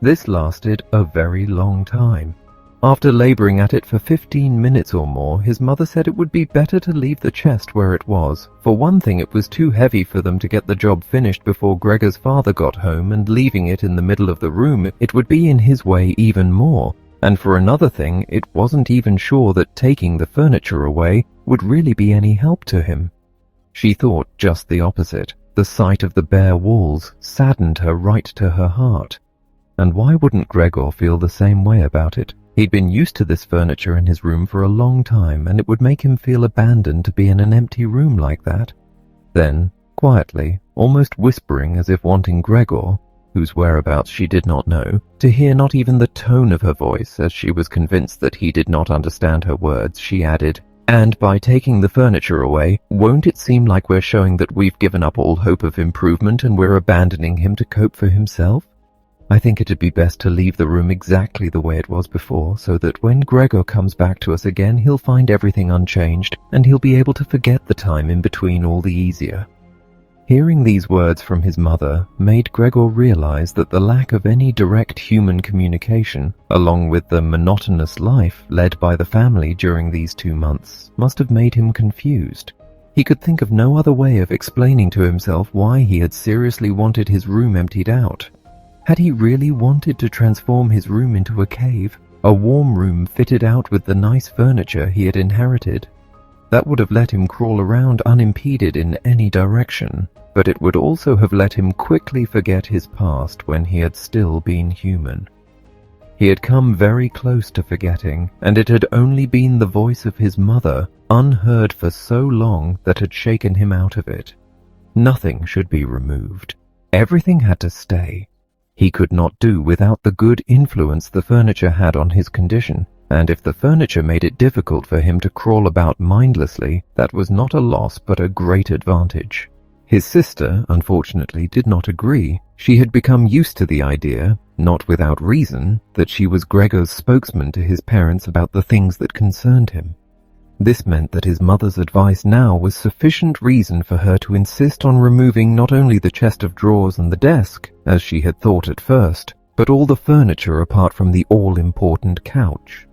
This lasted a very long time. After laboring at it for 15 minutes or more, his mother said it would be better to leave the chest where it was. For one thing, it was too heavy for them to get the job finished before Gregor's father got home, and leaving it in the middle of the room, it would be in his way even more. And for another thing, it wasn't even sure that taking the furniture away would really be any help to him. She thought just the opposite. The sight of the bare walls saddened her right to her heart. And why wouldn't Gregor feel the same way about it? He'd been used to this furniture in his room for a long time, and it would make him feel abandoned to be in an empty room like that. Then, quietly, almost whispering as if wanting Gregor, whose whereabouts she did not know, to hear not even the tone of her voice as she was convinced that he did not understand her words, she added, "And by taking the furniture away, won't it seem like we're showing that we've given up all hope of improvement and we're abandoning him to cope for himself? I think it'd be best to leave the room exactly the way it was before, so that when Gregor comes back to us again, he'll find everything unchanged, and he'll be able to forget the time in between all the easier." Hearing these words from his mother made Gregor realize that the lack of any direct human communication, along with the monotonous life led by the family during these 2 months, must have made him confused. He could think of no other way of explaining to himself why he had seriously wanted his room emptied out. Had he really wanted to transform his room into a cave, a warm room fitted out with the nice furniture he had inherited? That would have let him crawl around unimpeded in any direction, but it would also have let him quickly forget his past when he had still been human. He had come very close to forgetting, and it had only been the voice of his mother, unheard for so long, that had shaken him out of it. Nothing should be removed. Everything had to stay. He could not do without the good influence the furniture had on his condition, and if the furniture made it difficult for him to crawl about mindlessly, that was not a loss but a great advantage. His sister, unfortunately, did not agree. She had become used to the idea, not without reason, that she was Gregor's spokesman to his parents about the things that concerned him. This meant that his mother's advice now was sufficient reason for her to insist on removing not only the chest of drawers and the desk, as she had thought at first, but all the furniture apart from the all-important couch.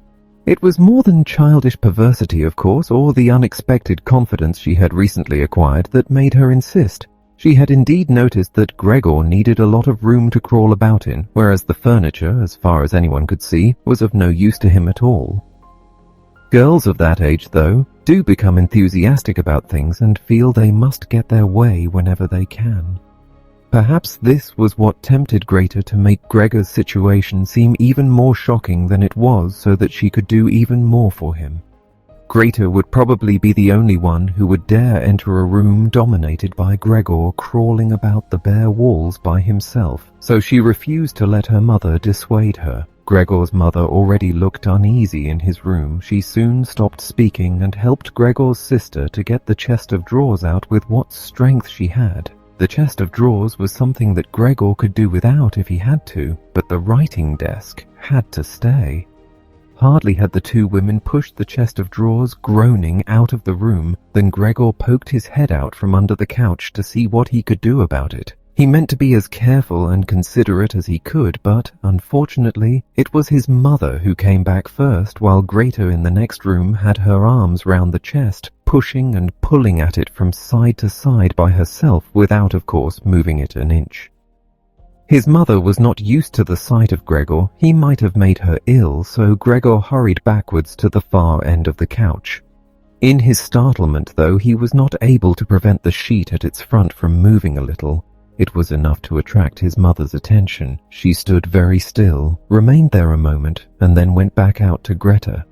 It was more than childish perversity, of course, or the unexpected confidence she had recently acquired that made her insist. She had indeed noticed that Gregor needed a lot of room to crawl about in, whereas the furniture, as far as anyone could see, was of no use to him at all. Girls of that age, though, do become enthusiastic about things and feel they must get their way whenever they can. Perhaps this was what tempted Greta to make Gregor's situation seem even more shocking than it was, so that she could do even more for him. Greta would probably be the only one who would dare enter a room dominated by Gregor crawling about the bare walls by himself, so she refused to let her mother dissuade her. Gregor's mother already looked uneasy in his room. She soon stopped speaking and helped Gregor's sister to get the chest of drawers out with what strength she had. The chest of drawers was something that Gregor could do without if he had to, but the writing desk had to stay. Hardly had the two women pushed the chest of drawers, groaning, out of the room, than Gregor poked his head out from under the couch to see what he could do about it. He meant to be as careful and considerate as he could, but, unfortunately, it was his mother who came back first, while Greta in the next room had her arms round the chest, pushing and pulling at it from side to side by herself without, of course, moving it an inch. His mother was not used to the sight of Gregor. He might have made her ill, so Gregor hurried backwards to the far end of the couch. In his startlement, though, he was not able to prevent the sheet at its front from moving a little. It was enough to attract his mother's attention. She stood very still, remained there a moment, and then went back out to Greta.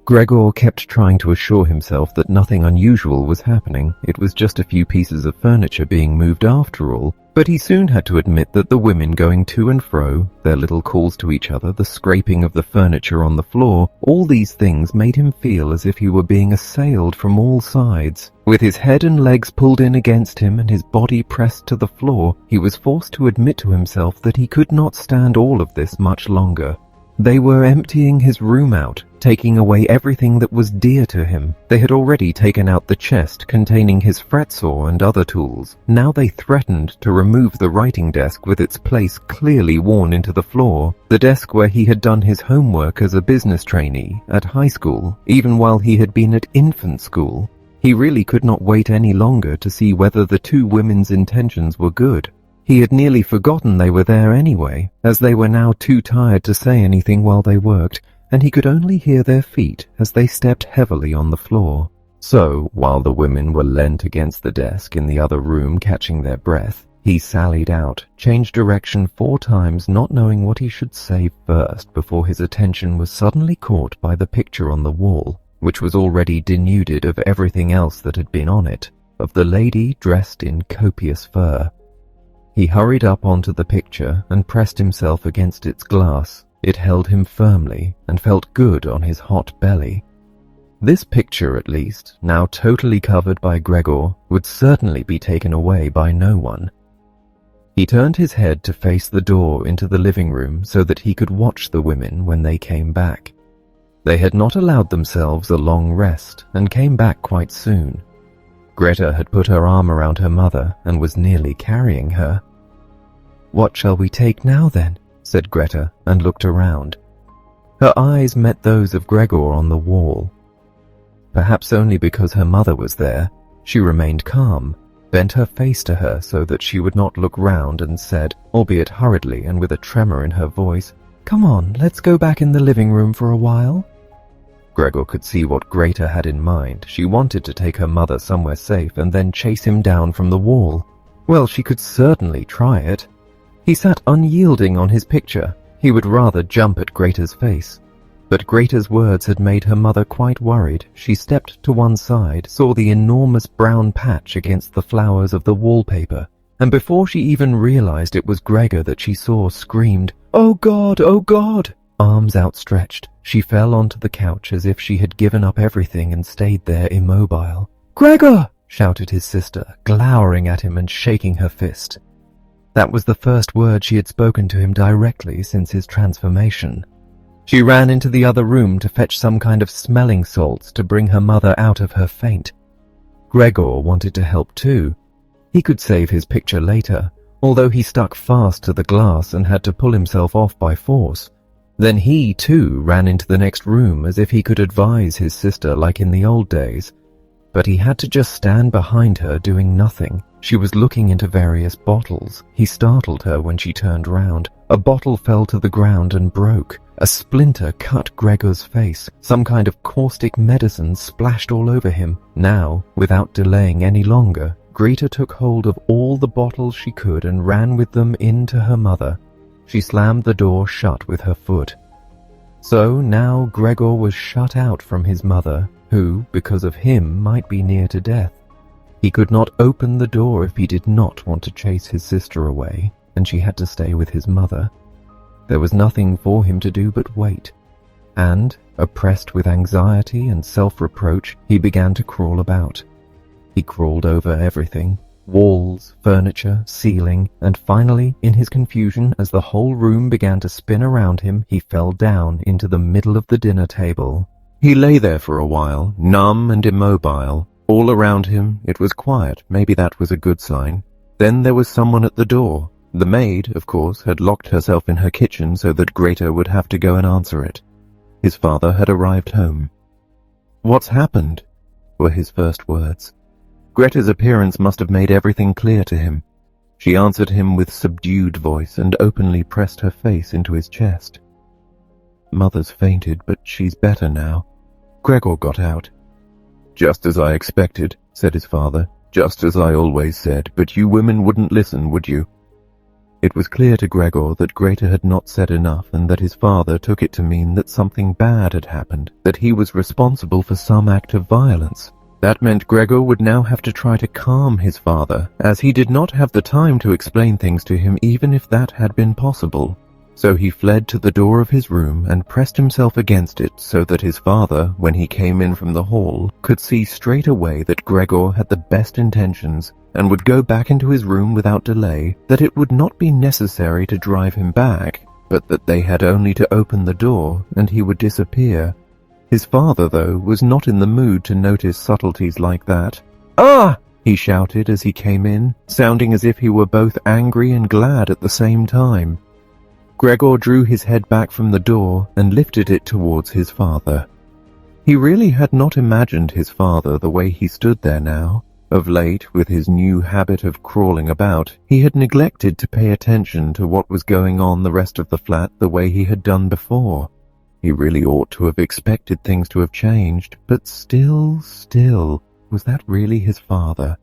Gregor kept trying to assure himself that nothing unusual was happening. It was just a few pieces of furniture being moved after all, but he soon had to admit that the women going to and fro, their little calls to each other, the scraping of the furniture on the floor, all these things made him feel as if he were being assailed from all sides. With his head and legs pulled in against him and his body pressed to the floor, he was forced to admit to himself that he could not stand all of this much longer. They were emptying his room out, taking away everything that was dear to him. They had already taken out the chest containing his fretsaw and other tools. Now they threatened to remove the writing desk with its place clearly worn into the floor, the desk where he had done his homework as a business trainee at high school, even while he had been at infant school. He really could not wait any longer to see whether the two women's intentions were good. He had nearly forgotten they were there anyway, as they were now too tired to say anything while they worked, and he could only hear their feet as they stepped heavily on the floor. So, while the women were leant against the desk in the other room catching their breath, he sallied out, changed direction 4 times, not knowing what he should say first, before his attention was suddenly caught by the picture on the wall, which was already denuded of everything else that had been on it, of the lady dressed in copious fur. He hurried up onto the picture and pressed himself against its glass. It held him firmly and felt good on his hot belly. This picture, at least, now totally covered by Gregor, would certainly be taken away by no one. He turned his head to face the door into the living room so that he could watch the women when they came back. They had not allowed themselves a long rest and came back quite soon. Greta had put her arm around her mother and was nearly carrying her. "What shall we take now, then?" said Greta, and looked around. Her eyes met those of Gregor on the wall. Perhaps only because her mother was there, she remained calm, bent her face to her so that she would not look round, and said, albeit hurriedly and with a tremor in her voice, "Come on, let's go back in the living room for a while." Gregor could see what Greta had in mind. She wanted to take her mother somewhere safe and then chase him down from the wall. Well, she could certainly try it. He sat unyielding on his picture. He would rather jump at Greta's face. But Greta's words had made her mother quite worried. She stepped to one side, saw the enormous brown patch against the flowers of the wallpaper, and before she even realized it was Gregor that she saw, screamed, "Oh God, oh God!" Arms outstretched, she fell onto the couch as if she had given up everything and stayed there immobile. "Gregor!" shouted his sister, glowering at him and shaking her fist. That was the first word she had spoken to him directly since his transformation. She ran into the other room to fetch some kind of smelling salts to bring her mother out of her faint. Gregor wanted to help too. He could save his picture later, although he stuck fast to the glass and had to pull himself off by force. Then he, too, ran into the next room as if he could advise his sister like in the old days. But he had to just stand behind her doing nothing. She was looking into various bottles. He startled her when she turned round. A bottle fell to the ground and broke. A splinter cut Gregor's face. Some kind of caustic medicine splashed all over him. Now, without delaying any longer, Greta took hold of all the bottles she could and ran with them in to her mother. She slammed the door shut with her foot. So now Gregor was shut out from his mother, who, because of him, might be near to death. He could not open the door if he did not want to chase his sister away, and she had to stay with his mother. There was nothing for him to do but wait. And, oppressed with anxiety and self-reproach, he began to crawl about. He crawled over everything. Walls, furniture, ceiling, and finally, in his confusion, as the whole room began to spin around him, he fell down into the middle of the dinner table. He lay there for a while, numb and immobile. All around him, it was quiet. Maybe that was a good sign. Then there was someone at the door. The maid, of course, had locked herself in her kitchen so that Greta would have to go and answer it. His father had arrived home. "What's happened?" were his first words. Greta's appearance must have made everything clear to him. She answered him with subdued voice and openly pressed her face into his chest. "Mother's fainted, but she's better now." Gregor got out. "Just as I expected," said his father. "Just as I always said, but you women wouldn't listen, would you?" It was clear to Gregor that Greta had not said enough and that his father took it to mean that something bad had happened, that he was responsible for some act of violence. That meant Gregor would now have to try to calm his father, as he did not have the time to explain things to him even if that had been possible. So he fled to the door of his room and pressed himself against it so that his father, when he came in from the hall, could see straight away that Gregor had the best intentions and would go back into his room without delay, that it would not be necessary to drive him back, but that they had only to open the door and he would disappear. His father, though, was not in the mood to notice subtleties like that. "Ah!" he shouted as he came in, sounding as if he were both angry and glad at the same time. Gregor drew his head back from the door and lifted it towards his father. He really had not imagined his father the way he stood there now. Of late, with his new habit of crawling about, he had neglected to pay attention to what was going on the rest of the flat the way he had done before. He really ought to have expected things to have changed, but still, was that really his father?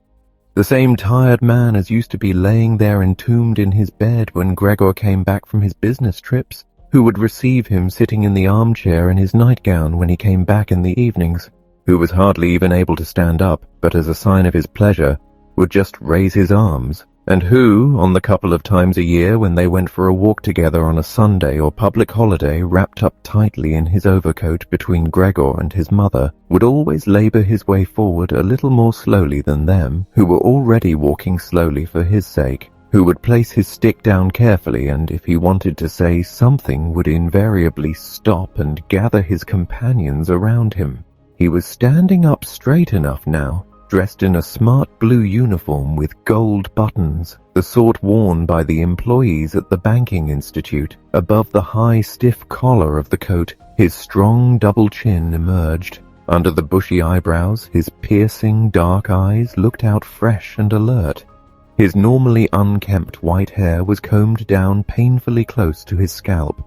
The same tired man as used to be laying there entombed in his bed when Gregor came back from his business trips, who would receive him sitting in the armchair in his nightgown when he came back in the evenings, who was hardly even able to stand up, but as a sign of his pleasure, would just raise his arms, and who, on the couple of times a year when they went for a walk together on a Sunday or public holiday wrapped up tightly in his overcoat between Gregor and his mother, would always labour his way forward a little more slowly than them, who were already walking slowly for his sake, who would place his stick down carefully and if he wanted to say something would invariably stop and gather his companions around him. He was standing up straight enough now, dressed in a smart blue uniform with gold buttons, the sort worn by the employees at the banking institute. Above the high, stiff collar of the coat, his strong double chin emerged. Under the bushy eyebrows, his piercing dark eyes looked out fresh and alert. His normally unkempt white hair was combed down painfully close to his scalp.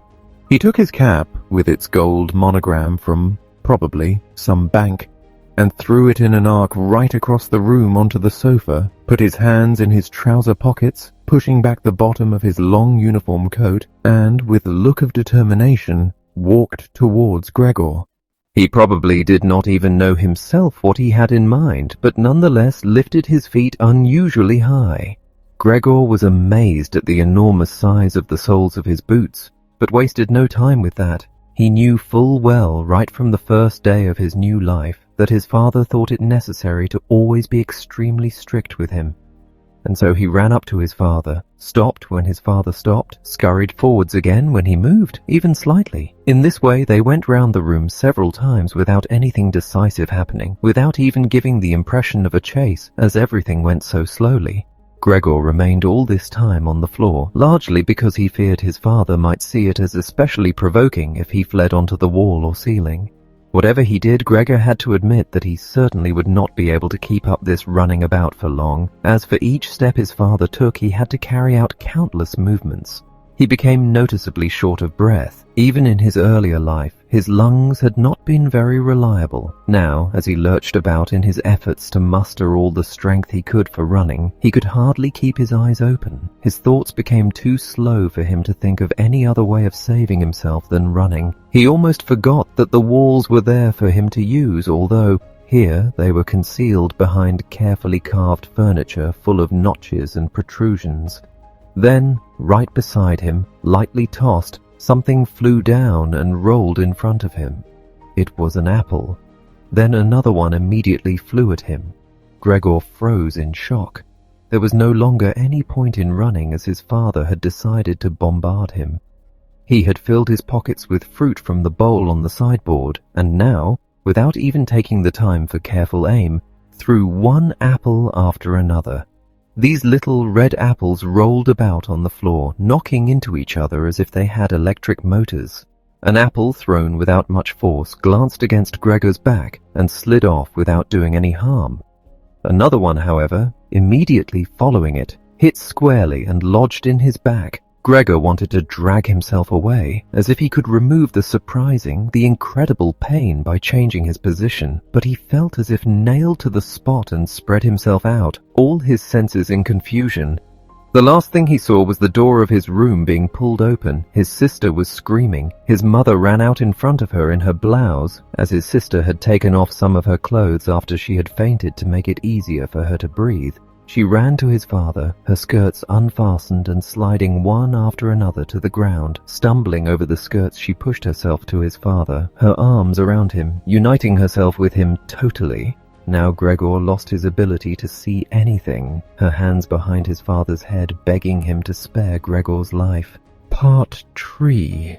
He took his cap, with its gold monogram from, probably, some bank, and threw it in an arc right across the room onto the sofa, put his hands in his trouser pockets, pushing back the bottom of his long uniform coat, and, with a look of determination, walked towards Gregor. He probably did not even know himself what he had in mind, but nonetheless lifted his feet unusually high. Gregor was amazed at the enormous size of the soles of his boots, but wasted no time with that. He knew full well, right from the first day of his new life, that his father thought it necessary to always be extremely strict with him. and so he ran up to his father, stopped when his father stopped, scurried forwards again when he moved, even slightly. In this way they went round the room several times without anything decisive happening, without even giving the impression of a chase, as everything went so slowly. Gregor remained all this time on the floor, largely because he feared his father might see it as especially provoking if he fled onto the wall or ceiling. Whatever he did, Gregor had to admit that he certainly would not be able to keep up this running about for long, as for each step his father took he had to carry out countless movements. He became noticeably short of breath. Even in his earlier life, his lungs had not been very reliable. Now, as he lurched about in his efforts to muster all the strength he could for running, he could hardly keep his eyes open. His thoughts became too slow for him to think of any other way of saving himself than running. He almost forgot that the walls were there for him to use, although here they were concealed behind carefully carved furniture full of notches and protrusions. Then, right beside him, lightly tossed, something flew down and rolled in front of him. It was an apple. Then another one immediately flew at him. Gregor froze in shock. There was no longer any point in running, as his father had decided to bombard him. He had filled his pockets with fruit from the bowl on the sideboard, and now, without even taking the time for careful aim, threw one apple after another. These little red apples rolled about on the floor, knocking into each other as if they had electric motors. An apple thrown without much force glanced against Gregor's back and slid off without doing any harm. Another one, however, immediately following it, hit squarely and lodged in his back. Gregor wanted to drag himself away, as if he could remove the surprising, the incredible pain by changing his position, but he felt as if nailed to the spot and spread himself out, all his senses in confusion. The last thing he saw was the door of his room being pulled open. His sister was screaming. His mother ran out in front of her in her blouse, as his sister had taken off some of her clothes after she had fainted to make it easier for her to breathe. She ran to his father, her skirts unfastened and sliding one after another to the ground. Stumbling over the skirts, she pushed herself to his father, her arms around him, uniting herself with him totally. Now Gregor lost his ability to see anything, her hands behind his father's head begging him to spare Gregor's life. Part 3.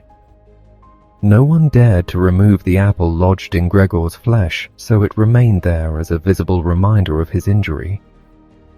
No one dared to remove the apple lodged in Gregor's flesh, so it remained there as a visible reminder of his injury.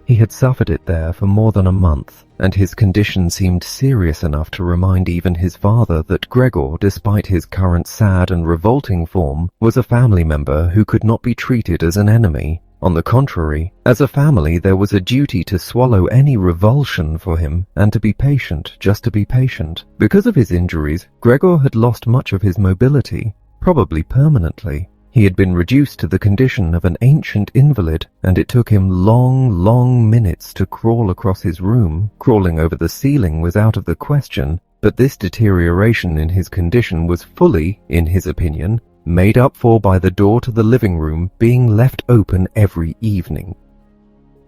He had suffered it there for more than a month, and his condition seemed serious enough to remind even his father that Gregor, despite his current sad and revolting form, was a family member who could not be treated as an enemy. On the contrary, as a family there was a duty to swallow any revulsion for him and to be patient, just to be patient. Because of his injuries, Gregor had lost much of his mobility, probably permanently. He had been reduced to the condition of an ancient invalid, and it took him long minutes to crawl across his room. Crawling over the ceiling was out of the question, but this deterioration in his condition was fully, in his opinion, made up for by the door to the living room being left open every evening.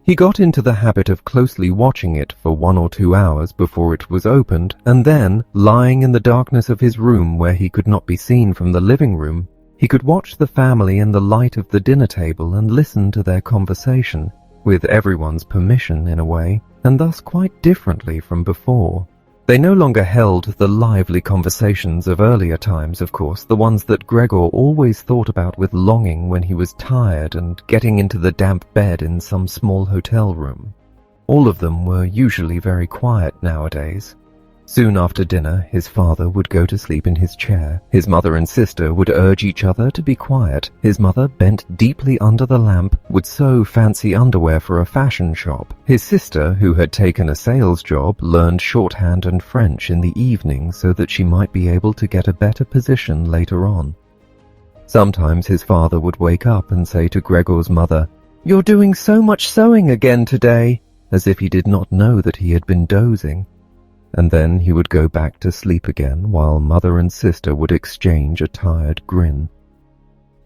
He got into the habit of closely watching it for 1 or 2 hours before it was opened, and then, lying in the darkness of his room where he could not be seen from the living room, he could watch the family in the light of the dinner table and listen to their conversation, with everyone's permission in a way, and thus quite differently from before. They no longer held the lively conversations of earlier times, of course, the ones that Gregor always thought about with longing when he was tired and getting into the damp bed in some small hotel room. All of them were usually very quiet nowadays. Soon after dinner, his father would go to sleep in his chair. His mother and sister would urge each other to be quiet. His mother, bent deeply under the lamp, would sew fancy underwear for a fashion shop. His sister, who had taken a sales job, learned shorthand and French in the evening so that she might be able to get a better position later on. Sometimes his father would wake up and say to Gregor's mother, "You're doing so much sewing again today," as if he did not know that he had been dozing. And then he would go back to sleep again while mother and sister would exchange a tired grin.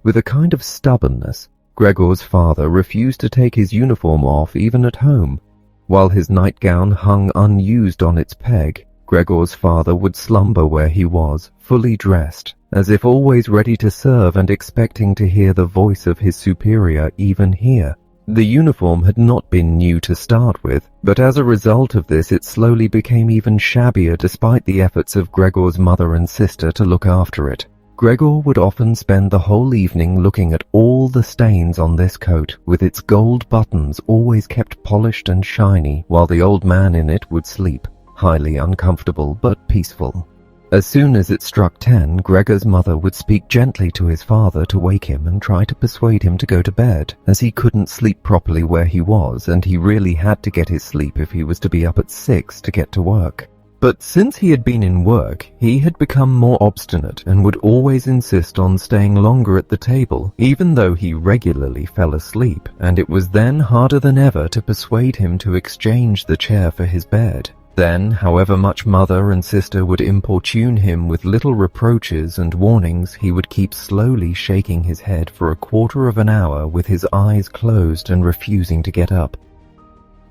With a kind of stubbornness, Gregor's father refused to take his uniform off even at home. While his nightgown hung unused on its peg, Gregor's father would slumber where he was, fully dressed, as if always ready to serve and expecting to hear the voice of his superior even here. The uniform had not been new to start with, but as a result of this it slowly became even shabbier despite the efforts of Gregor's mother and sister to look after it. Gregor would often spend the whole evening looking at all the stains on this coat, with its gold buttons always kept polished and shiny, while the old man in it would sleep, highly uncomfortable but peaceful. As soon as it struck 10, Gregor's mother would speak gently to his father to wake him and try to persuade him to go to bed, as he couldn't sleep properly where he was, and he really had to get his sleep if he was to be up at 6 to get to work. But since he had been in work, he had become more obstinate and would always insist on staying longer at the table, even though he regularly fell asleep, and it was then harder than ever to persuade him to exchange the chair for his bed. Then, however much mother and sister would importune him with little reproaches and warnings, he would keep slowly shaking his head for a quarter of an hour with his eyes closed and refusing to get up.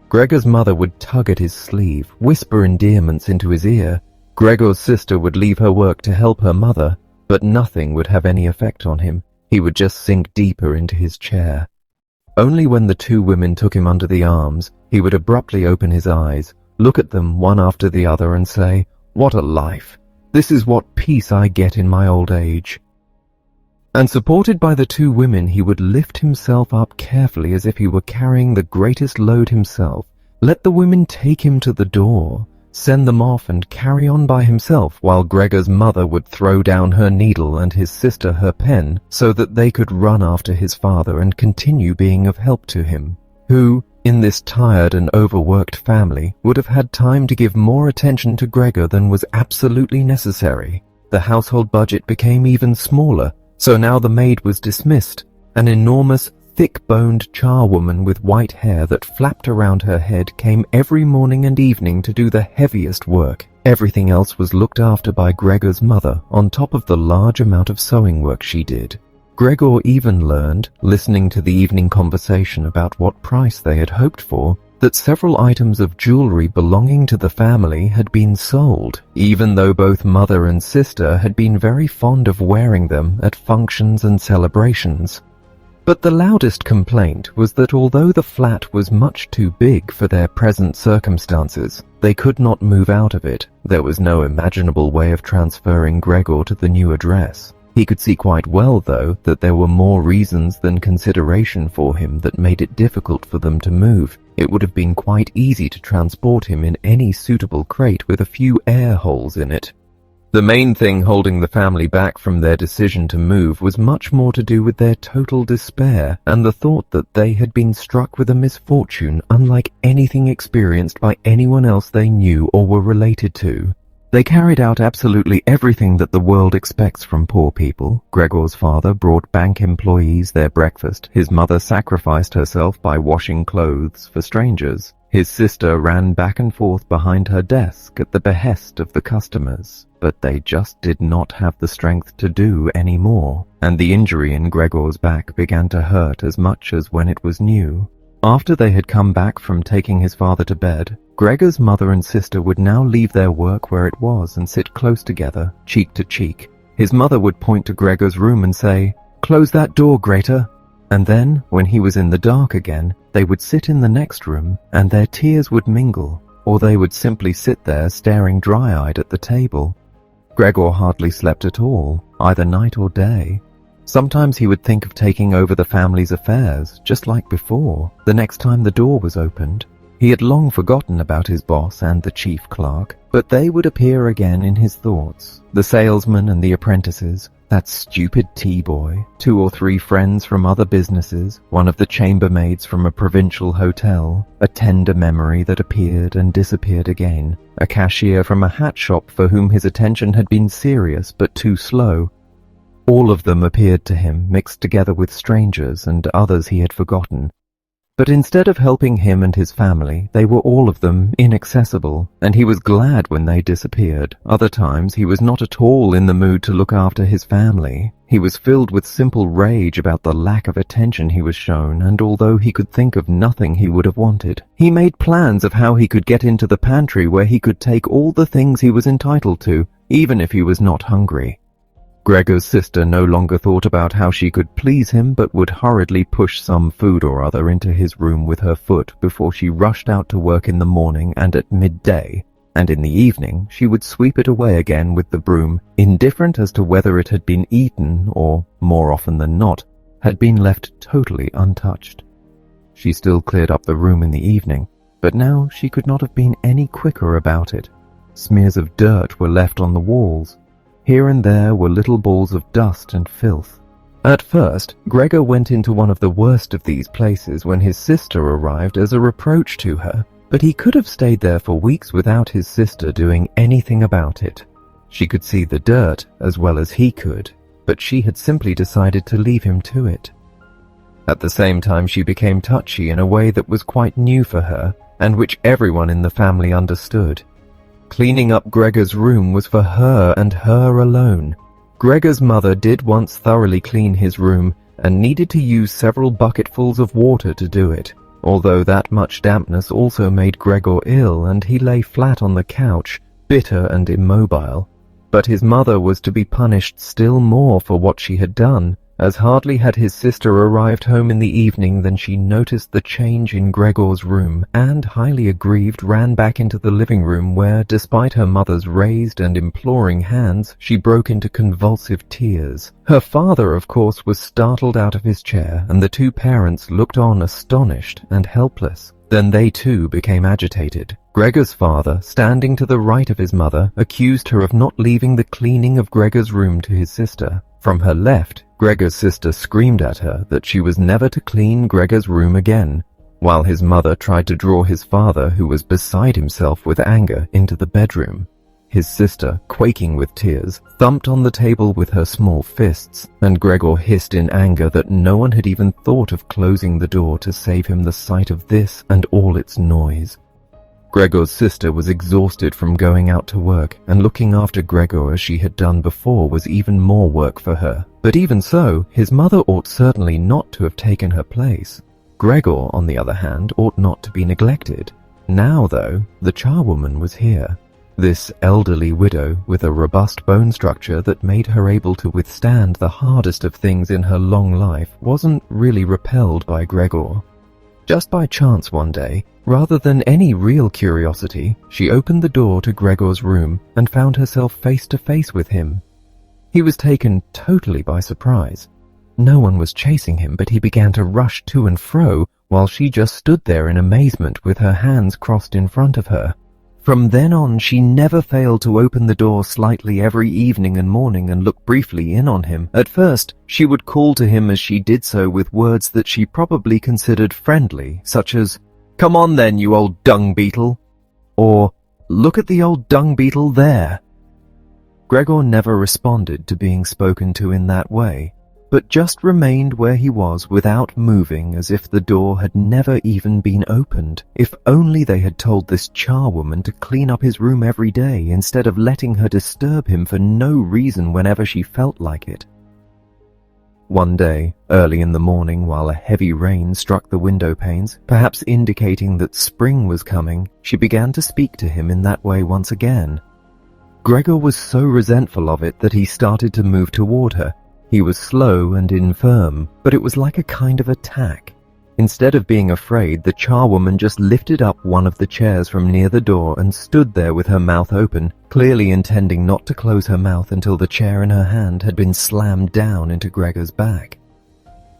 Gregor's mother would tug at his sleeve, whisper endearments into his ear. Gregor's sister would leave her work to help her mother, but nothing would have any effect on him. He would just sink deeper into his chair. Only when the two women took him under the arms, he would abruptly open his eyes, look at them one after the other and say, "What a life! This is what peace I get in my old age." And supported by the two women, he would lift himself up carefully as if he were carrying the greatest load himself, let the women take him to the door, send them off and carry on by himself, while Gregor's mother would throw down her needle and his sister her pen so that they could run after his father and continue being of help to him, who, in this tired and overworked family, would have had time to give more attention to Gregor than was absolutely necessary. The household budget became even smaller, so now the maid was dismissed, an enormous, thick-boned charwoman with white hair that flapped around her head came every morning and evening to do the heaviest work. Everything else was looked after by Gregor's mother, on top of the large amount of sewing work she did. Gregor even learned, listening to the evening conversation about what price they had hoped for, that several items of jewelry belonging to the family had been sold, even though both mother and sister had been very fond of wearing them at functions and celebrations. But the loudest complaint was that although the flat was much too big for their present circumstances, they could not move out of it. There was no imaginable way of transferring Gregor to the new address. He could see quite well, though, that there were more reasons than consideration for him that made it difficult for them to move. It would have been quite easy to transport him in any suitable crate with a few air holes in it. The main thing holding the family back from their decision to move was much more to do with their total despair and the thought that they had been struck with a misfortune unlike anything experienced by anyone else they knew or were related to. They carried out absolutely everything that the world expects from poor people. Gregor's father brought bank employees their breakfast. His mother sacrificed herself by washing clothes for strangers. His sister ran back and forth behind her desk at the behest of the customers, but they just did not have the strength to do any more, and the injury in Gregor's back began to hurt as much as when it was new. After they had come back from taking his father to bed, Gregor's mother and sister would now leave their work where it was and sit close together, cheek to cheek. His mother would point to Gregor's room and say, "Close that door, Greta." And then, when he was in the dark again, they would sit in the next room and their tears would mingle, or they would simply sit there staring dry-eyed at the table. Gregor hardly slept at all, either night or day. Sometimes he would think of taking over the family's affairs, just like before, the next time the door was opened. He had long forgotten about his boss and the chief clerk, but they would appear again in his thoughts. The salesman and the apprentices, that stupid tea-boy, 2 or 3 friends from other businesses, one of the chambermaids from a provincial hotel, a tender memory that appeared and disappeared again, a cashier from a hat shop for whom his attention had been serious but too slow. All of them appeared to him, mixed together with strangers and others he had forgotten. But instead of helping him and his family, they were all of them inaccessible, and he was glad when they disappeared. Other times he was not at all in the mood to look after his family. He was filled with simple rage about the lack of attention he was shown, and although he could think of nothing he would have wanted, he made plans of how he could get into the pantry where he could take all the things he was entitled to, even if he was not hungry. Gregor's sister no longer thought about how she could please him, but would hurriedly push some food or other into his room with her foot before she rushed out to work in the morning and at midday, and in the evening she would sweep it away again with the broom, indifferent as to whether it had been eaten or, more often than not, had been left totally untouched. She still cleared up the room in the evening, but now she could not have been any quicker about it. Smears of dirt were left on the walls. Here and there were little balls of dust and filth. At first, Gregor went into one of the worst of these places when his sister arrived as a reproach to her, but he could have stayed there for weeks without his sister doing anything about it. She could see the dirt as well as he could, but she had simply decided to leave him to it. At the same time, she became touchy in a way that was quite new for her, and which everyone in the family understood. Cleaning up Gregor's room was for her and her alone. Gregor's mother did once thoroughly clean his room and needed to use several bucketfuls of water to do it, although that much dampness also made Gregor ill and he lay flat on the couch, bitter and immobile. But his mother was to be punished still more for what she had done, as hardly had his sister arrived home in the evening than she noticed the change in Gregor's room and, highly aggrieved, ran back into the living room where, despite her mother's raised and imploring hands, she broke into convulsive tears. Her father, of course, was startled out of his chair, and the two parents looked on astonished and helpless. Then they too became agitated. Gregor's father, standing to the right of his mother, accused her of not leaving the cleaning of Gregor's room to his sister. From her left, Gregor's sister screamed at her that she was never to clean Gregor's room again, while his mother tried to draw his father, who was beside himself with anger, into the bedroom. His sister, quaking with tears, thumped on the table with her small fists, and Gregor hissed in anger that no one had even thought of closing the door to save him the sight of this and all its noise. Gregor's sister was exhausted from going out to work, and looking after Gregor as she had done before was even more work for her. But even so, his mother ought certainly not to have taken her place. Gregor, on the other hand, ought not to be neglected. Now, though, the charwoman was here. This elderly widow, with a robust bone structure that made her able to withstand the hardest of things in her long life, wasn't really repelled by Gregor. Just by chance one day, rather than any real curiosity, she opened the door to Gregor's room and found herself face to face with him. He was taken totally by surprise. No one was chasing him, but he began to rush to and fro while she just stood there in amazement with her hands crossed in front of her. From then on, she never failed to open the door slightly every evening and morning and look briefly in on him. At first, she would call to him as she did so with words that she probably considered friendly, such as, "Come on then, you old dung beetle," or "Look at the old dung beetle there." Gregor never responded to being spoken to in that way, but just remained where he was without moving, as if the door had never even been opened. If only they had told this charwoman to clean up his room every day instead of letting her disturb him for no reason whenever she felt like it. One day, early in the morning, while a heavy rain struck the window panes, perhaps indicating that spring was coming, she began to speak to him in that way once again. Gregor was so resentful of it that he started to move toward her. He was slow and infirm, but it was like a kind of attack. Instead of being afraid, the charwoman just lifted up one of the chairs from near the door and stood there with her mouth open, clearly intending not to close her mouth until the chair in her hand had been slammed down into Gregor's back.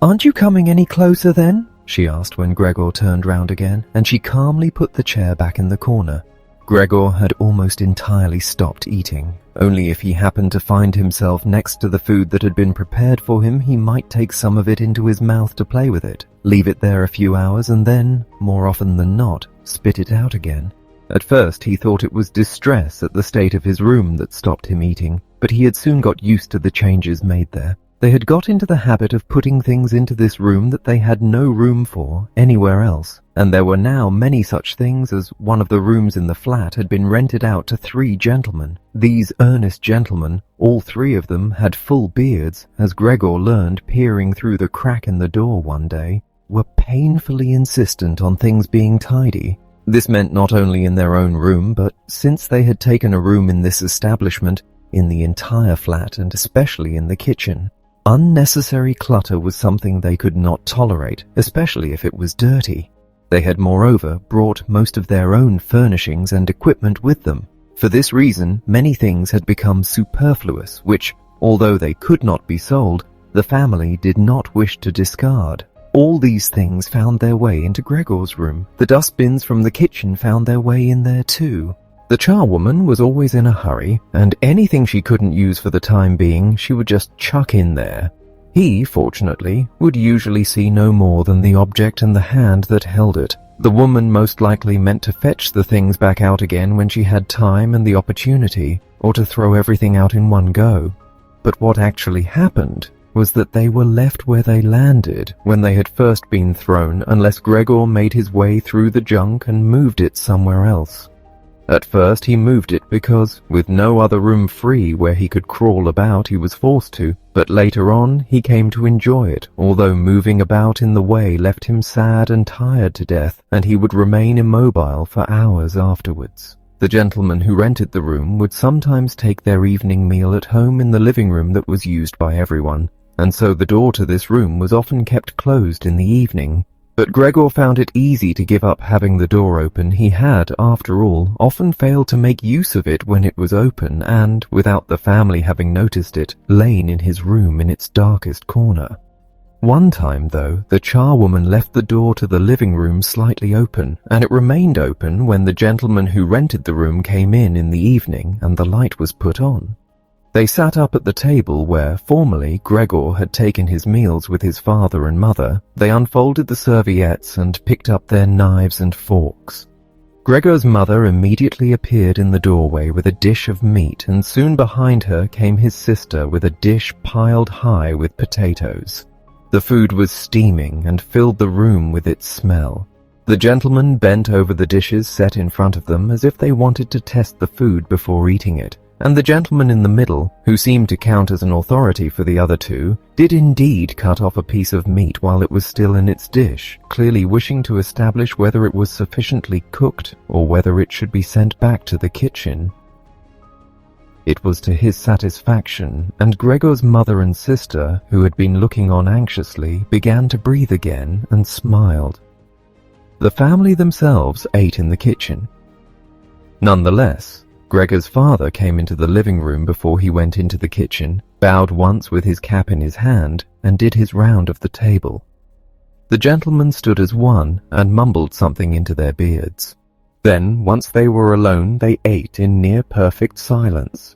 "Aren't you coming any closer then?" she asked when Gregor turned round again, and she calmly put the chair back in the corner. Gregor had almost entirely stopped eating. Only if he happened to find himself next to the food that had been prepared for him, he might take some of it into his mouth to play with it, leave it there a few hours, and then, more often than not, spit it out again. At first he thought it was distress at the state of his room that stopped him eating, but he had soon got used to the changes made there. They had got into the habit of putting things into this room that they had no room for anywhere else, and there were now many such things as one of the rooms in the flat had been rented out to 3 gentlemen. These earnest gentlemen, all 3 of them, had full beards, as Gregor learned peering through the crack in the door one day, were painfully insistent on things being tidy. This meant not only in their own room, but since they had taken a room in this establishment, in the entire flat and especially in the kitchen. Unnecessary clutter was something they could not tolerate, especially if it was dirty. They had moreover brought most of their own furnishings and equipment with them. For this reason, many things had become superfluous, which, although they could not be sold, the family did not wish to discard. All these things found their way into Gregor's room. The dustbins from the kitchen found their way in there too. The charwoman was always in a hurry, and anything she couldn't use for the time being, she would just chuck in there. He, fortunately, would usually see no more than the object and the hand that held it. The woman most likely meant to fetch the things back out again when she had time and the opportunity, or to throw everything out in one go. But what actually happened was that they were left where they landed when they had first been thrown, unless Gregor made his way through the junk and moved it somewhere else. At first he moved it because, with no other room free where he could crawl about, he was forced to, but later on he came to enjoy it, although moving about in the way left him sad and tired to death, and he would remain immobile for hours afterwards. The gentleman who rented the room would sometimes take their evening meal at home in the living room that was used by everyone, and so the door to this room was often kept closed in the evening. But Gregor found it easy to give up having the door open. He had, after all, often failed to make use of it when it was open and, without the family having noticed it, lain in his room in its darkest corner. One time, though, the charwoman left the door to the living room slightly open, and it remained open when the gentleman who rented the room came in the evening and the light was put on. They sat up at the table where, formerly, Gregor had taken his meals with his father and mother. They unfolded the serviettes and picked up their knives and forks. Gregor's mother immediately appeared in the doorway with a dish of meat, and soon behind her came his sister with a dish piled high with potatoes. The food was steaming and filled the room with its smell. The gentleman bent over the dishes set in front of them as if they wanted to test the food before eating it. And the gentleman in the middle, who seemed to count as an authority for the other two, did indeed cut off a piece of meat while it was still in its dish, clearly wishing to establish whether it was sufficiently cooked or whether it should be sent back to the kitchen. It was to his satisfaction, and Gregor's mother and sister, who had been looking on anxiously, began to breathe again and smiled. The family themselves ate in the kitchen. Nonetheless, Gregor's father came into the living room before he went into the kitchen, bowed once with his cap in his hand, and did his round of the table. The gentlemen stood as one and mumbled something into their beards. Then, once they were alone, they ate in near-perfect silence.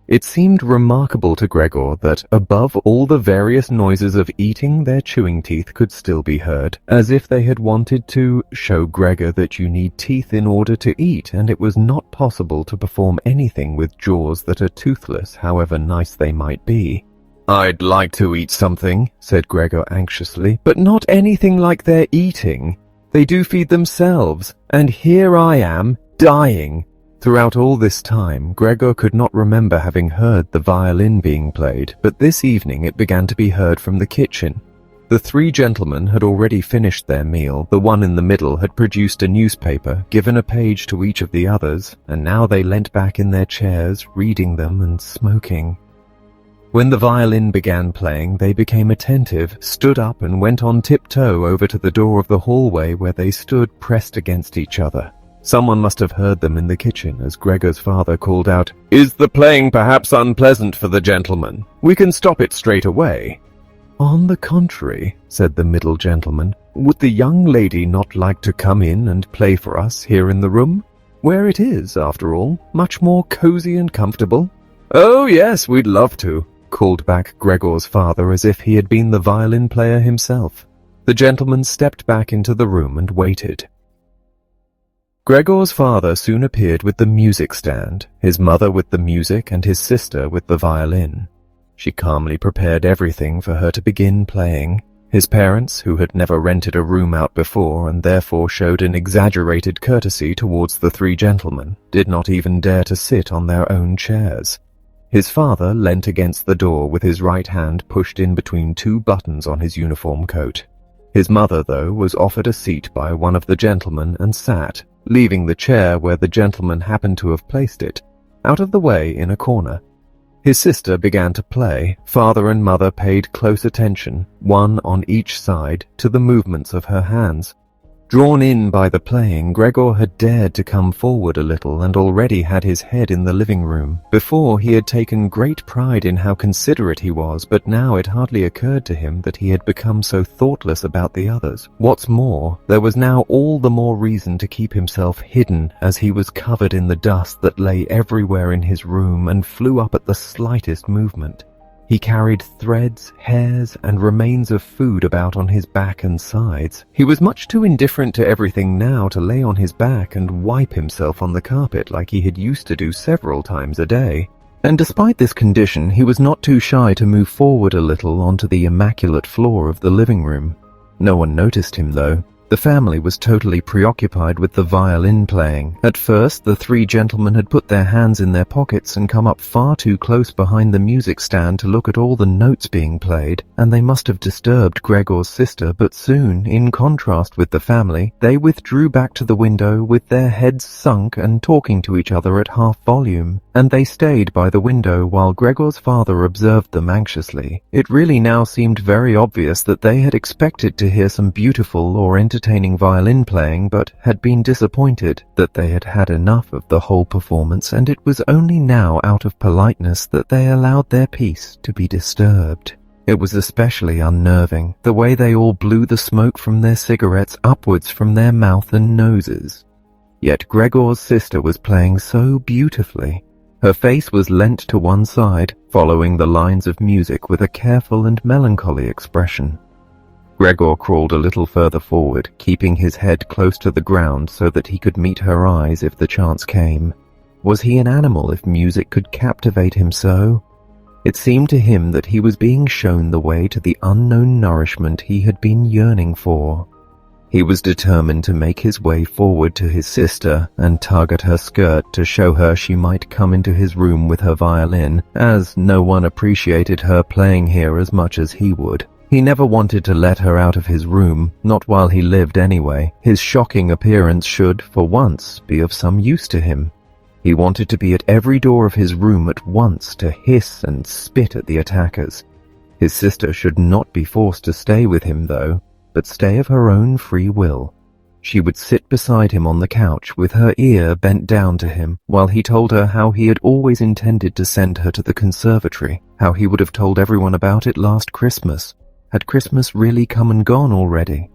It seemed remarkable to Gregor that, above all the various noises of eating, their chewing teeth could still be heard, as if they had wanted to show Gregor that you need teeth in order to eat, and it was not possible to perform anything with jaws that are toothless, however nice they might be. "I'd like to eat something," said Gregor anxiously, "but not anything like they're eating. They do feed themselves, and here I am, dying." Throughout all this time, Gregor could not remember having heard the violin being played, but this evening it began to be heard from the kitchen. The three gentlemen had already finished their meal. The one in the middle had produced a newspaper, given a page to each of the others, and now they leant back in their chairs, reading them and smoking. When the violin began playing, they became attentive, stood up and went on tiptoe over to the door of the hallway where they stood pressed against each other. Someone must have heard them in the kitchen as Gregor's father called out, "Is the playing perhaps unpleasant for the gentleman? We can stop it straight away." "On the contrary," said the middle gentleman, "would the young lady not like to come in and play for us here in the room? Where it is, after all, much more cozy and comfortable." "Oh yes, we'd love to," called back Gregor's father as if he had been the violin player himself. The gentleman stepped back into the room and waited. Gregor's father soon appeared with the music stand, his mother with the music and his sister with the violin. She calmly prepared everything for her to begin playing. His parents, who had never rented a room out before and therefore showed an exaggerated courtesy towards the three gentlemen, did not even dare to sit on their own chairs. His father leant against the door with his right hand pushed in between two buttons on his uniform coat. His mother, though, was offered a seat by one of the gentlemen and sat, leaving the chair where the gentleman happened to have placed it, out of the way in a corner. His sister began to play. Father and mother paid close attention, one on each side, to the movements of her hands. Drawn in by the playing, Gregor had dared to come forward a little and already had his head in the living room. Before, he had taken great pride in how considerate he was, but now it hardly occurred to him that he had become so thoughtless about the others. What's more, there was now all the more reason to keep himself hidden, as he was covered in the dust that lay everywhere in his room and flew up at the slightest movement. He carried threads, hairs, and remains of food about on his back and sides. He was much too indifferent to everything now to lay on his back and wipe himself on the carpet like he had used to do several times a day. And despite this condition, he was not too shy to move forward a little onto the immaculate floor of the living room. No one noticed him, though. The family was totally preoccupied with the violin playing. At first, the three gentlemen had put their hands in their pockets and come up far too close behind the music stand to look at all the notes being played, and they must have disturbed Gregor's sister, but soon, in contrast with the family, they withdrew back to the window with their heads sunk and talking to each other at half volume, and they stayed by the window while Gregor's father observed them anxiously. It really now seemed very obvious that they had expected to hear some beautiful or entertaining violin playing, but had been disappointed that they had had enough of the whole performance, and it was only now out of politeness that they allowed their peace to be disturbed. It was especially unnerving, the way they all blew the smoke from their cigarettes upwards from their mouth and noses. Yet Gregor's sister was playing so beautifully. Her face was leant to one side, following the lines of music with a careful and melancholy expression. Gregor crawled a little further forward, keeping his head close to the ground so that he could meet her eyes if the chance came. Was he an animal if music could captivate him so? It seemed to him that he was being shown the way to the unknown nourishment he had been yearning for. He was determined to make his way forward to his sister and tug at her skirt to show her she might come into his room with her violin, as no one appreciated her playing here as much as he would. He never wanted to let her out of his room, not while he lived anyway. His shocking appearance should, for once, be of some use to him. He wanted to be at every door of his room at once to hiss and spit at the attackers. His sister should not be forced to stay with him, though, but stay of her own free will. She would sit beside him on the couch with her ear bent down to him while he told her how he had always intended to send her to the conservatory, how he would have told everyone about it last Christmas. Had Christmas really come and gone already?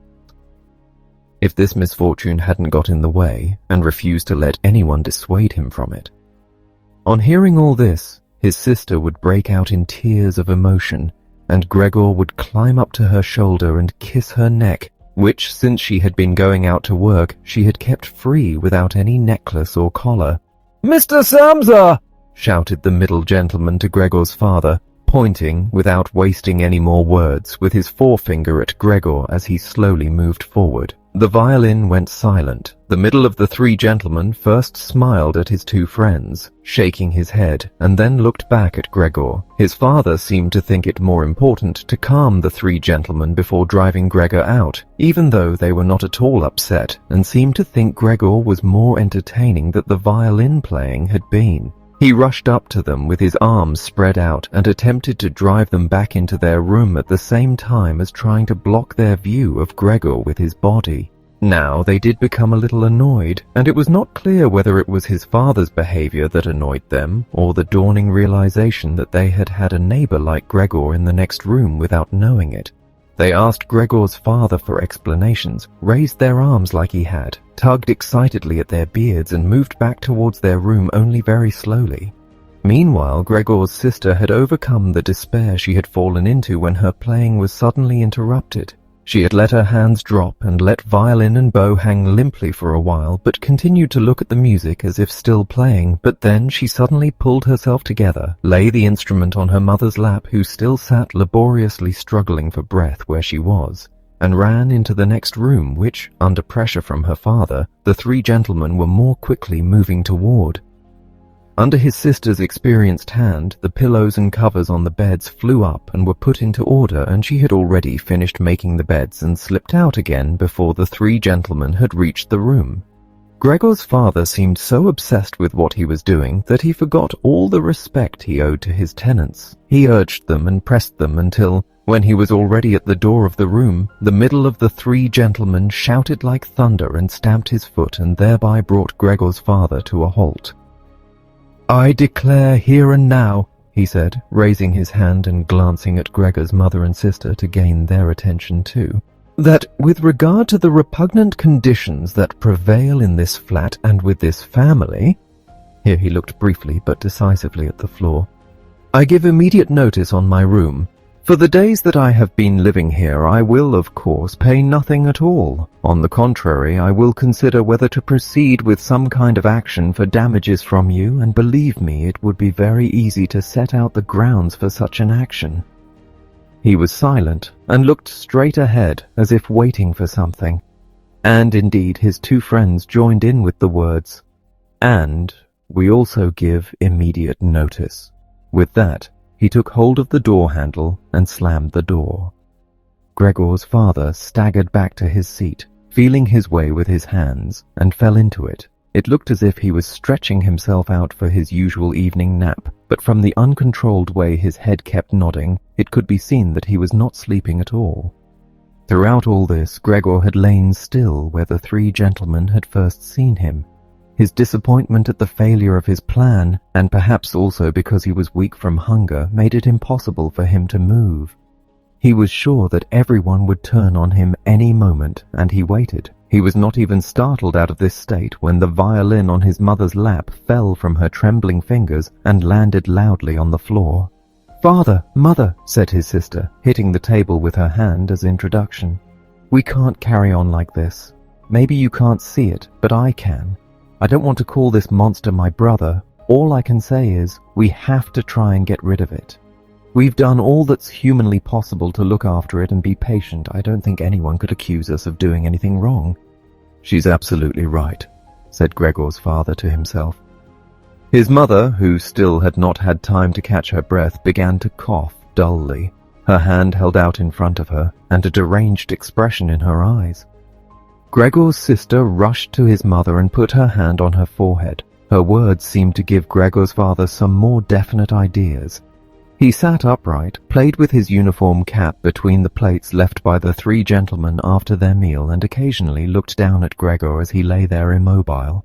If this misfortune hadn't got in the way and refused to let anyone dissuade him from it. On hearing all this, his sister would break out in tears of emotion, and Gregor would climb up to her shoulder and kiss her neck, which, since she had been going out to work, she had kept free without any necklace or collar. "Mr. Samsa!" shouted the middle gentleman to Gregor's father, pointing, without wasting any more words, with his forefinger at Gregor as he slowly moved forward. The violin went silent. The middle of the three gentlemen first smiled at his two friends, shaking his head, and then looked back at Gregor. His father seemed to think it more important to calm the three gentlemen before driving Gregor out, even though they were not at all upset, and seemed to think Gregor was more entertaining than the violin playing had been. He rushed up to them with his arms spread out and attempted to drive them back into their room at the same time as trying to block their view of Gregor with his body. Now they did become a little annoyed, and it was not clear whether it was his father's behavior that annoyed them, or the dawning realization that they had had a neighbor like Gregor in the next room without knowing it. They asked Gregor's father for explanations, raised their arms like he had, tugged excitedly at their beards, and moved back towards their room only very slowly. Meanwhile, Gregor's sister had overcome the despair she had fallen into when her playing was suddenly interrupted. She had let her hands drop and let violin and bow hang limply for a while, but continued to look at the music as if still playing. But then she suddenly pulled herself together, lay the instrument on her mother's lap, who still sat laboriously struggling for breath where she was, and ran into the next room, which, under pressure from her father, the three gentlemen were more quickly moving toward. Under his sister's experienced hand, the pillows and covers on the beds flew up and were put into order, and she had already finished making the beds and slipped out again before the three gentlemen had reached the room. Gregor's father seemed so obsessed with what he was doing that he forgot all the respect he owed to his tenants. He urged them and pressed them until, when he was already at the door of the room, the middle of the three gentlemen shouted like thunder and stamped his foot and thereby brought Gregor's father to a halt. "I declare here and now," he said, raising his hand and glancing at Gregor's mother and sister to gain their attention too, "that with regard to the repugnant conditions that prevail in this flat and with this family," here he looked briefly but decisively at the floor, "I give immediate notice on my room. For the days that I have been living here, I will, of course, pay nothing at all. On the contrary, I will consider whether to proceed with some kind of action for damages from you, and believe me, it would be very easy to set out the grounds for such an action." He was silent and looked straight ahead as if waiting for something. And indeed his two friends joined in with the words, "And we also give immediate notice." With that, he took hold of the door handle and slammed the door. Gregor's father staggered back to his seat, feeling his way with his hands, and fell into it. It looked as if he was stretching himself out for his usual evening nap, but from the uncontrolled way his head kept nodding, it could be seen that he was not sleeping at all. Throughout all this, Gregor had lain still where the three gentlemen had first seen him. His disappointment at the failure of his plan, and perhaps also because he was weak from hunger, made it impossible for him to move. He was sure that everyone would turn on him any moment, and he waited. He was not even startled out of this state when the violin on his mother's lap fell from her trembling fingers and landed loudly on the floor. "Father, Mother," said his sister, hitting the table with her hand as introduction. "We can't carry on like this. Maybe you can't see it, but I can. I don't want to call this monster my brother. All I can say is, we have to try and get rid of it. We've done all that's humanly possible to look after it and be patient. I don't think anyone could accuse us of doing anything wrong." "She's absolutely right," said Gregor's father to himself. His mother, who still had not had time to catch her breath, began to cough dully, her hand held out in front of her, and a deranged expression in her eyes. Gregor's sister rushed to his mother and put her hand on her forehead. Her words seemed to give Gregor's father some more definite ideas. He sat upright, played with his uniform cap between the plates left by the three gentlemen after their meal, and occasionally looked down at Gregor as he lay there immobile.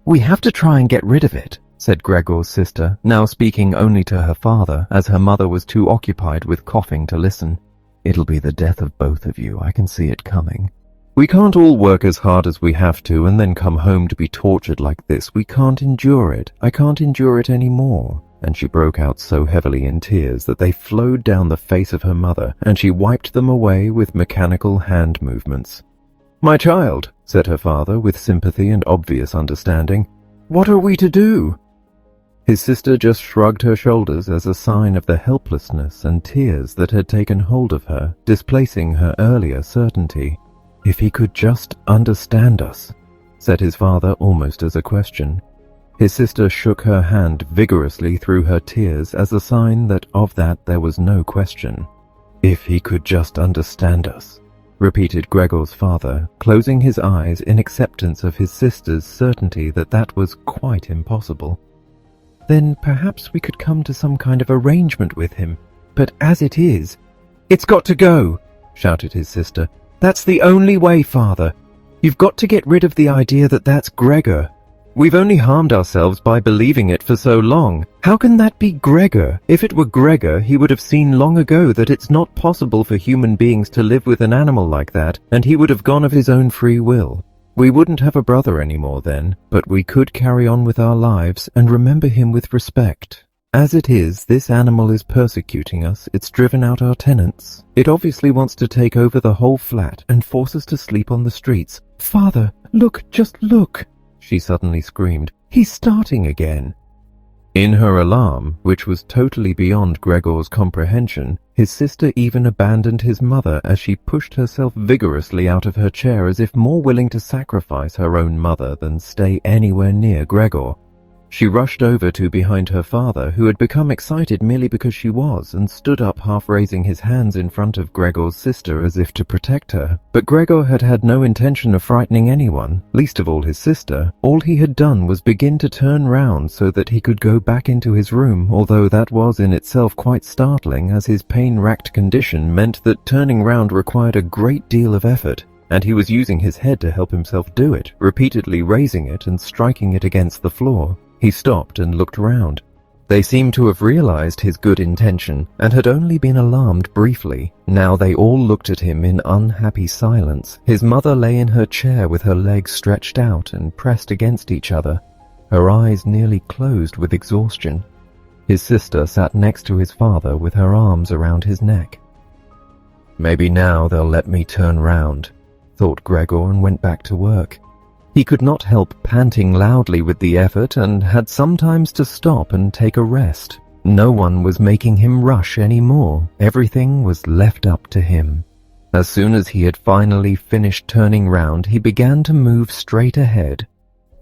"We have to try and get rid of it," said Gregor's sister, now speaking only to her father, as her mother was too occupied with coughing to listen. "It'll be the death of both of you, I can see it coming. We can't all work as hard as we have to and then come home to be tortured like this. We can't endure it. I can't endure it any more." And she broke out so heavily in tears that they flowed down the face of her mother, and she wiped them away with mechanical hand movements. "My child," said her father with sympathy and obvious understanding, "what are we to do?" His sister just shrugged her shoulders as a sign of the helplessness and tears that had taken hold of her, displacing her earlier certainty. "If he could just understand us," said his father almost as a question. His sister shook her hand vigorously through her tears as a sign that of that there was no question. "If he could just understand us," repeated Gregor's father, closing his eyes in acceptance of his sister's certainty that that was quite impossible. "Then perhaps we could come to some kind of arrangement with him. But as it is—" "It's got to go," shouted his sister. "That's the only way, Father. You've got to get rid of the idea that that's Gregor. We've only harmed ourselves by believing it for so long. How can that be Gregor? If it were Gregor, he would have seen long ago that it's not possible for human beings to live with an animal like that, and he would have gone of his own free will. We wouldn't have a brother anymore then, but we could carry on with our lives and remember him with respect. As it is, this animal is persecuting us. It's driven out our tenants. It obviously wants to take over the whole flat and force us to sleep on the streets. Father, look, just look!" she suddenly screamed. "He's starting again." In her alarm, which was totally beyond Gregor's comprehension, his sister even abandoned his mother as she pushed herself vigorously out of her chair as if more willing to sacrifice her own mother than stay anywhere near Gregor. She rushed over to behind her father, who had become excited merely because she was, and stood up half raising his hands in front of Gregor's sister as if to protect her. But Gregor had had no intention of frightening anyone, least of all his sister. All he had done was begin to turn round so that he could go back into his room, although that was in itself quite startling, as his pain-racked condition meant that turning round required a great deal of effort, and he was using his head to help himself do it, repeatedly raising it and striking it against the floor. He stopped and looked round. They seemed to have realized his good intention and had only been alarmed briefly. Now they all looked at him in unhappy silence. His mother lay in her chair with her legs stretched out and pressed against each other, her eyes nearly closed with exhaustion. His sister sat next to his father with her arms around his neck. "Maybe now they'll let me turn round," thought Gregor, and went back to work. He could not help panting loudly with the effort and had sometimes to stop and take a rest. No one was making him rush any more. Everything was left up to him. As soon as he had finally finished turning round, he began to move straight ahead.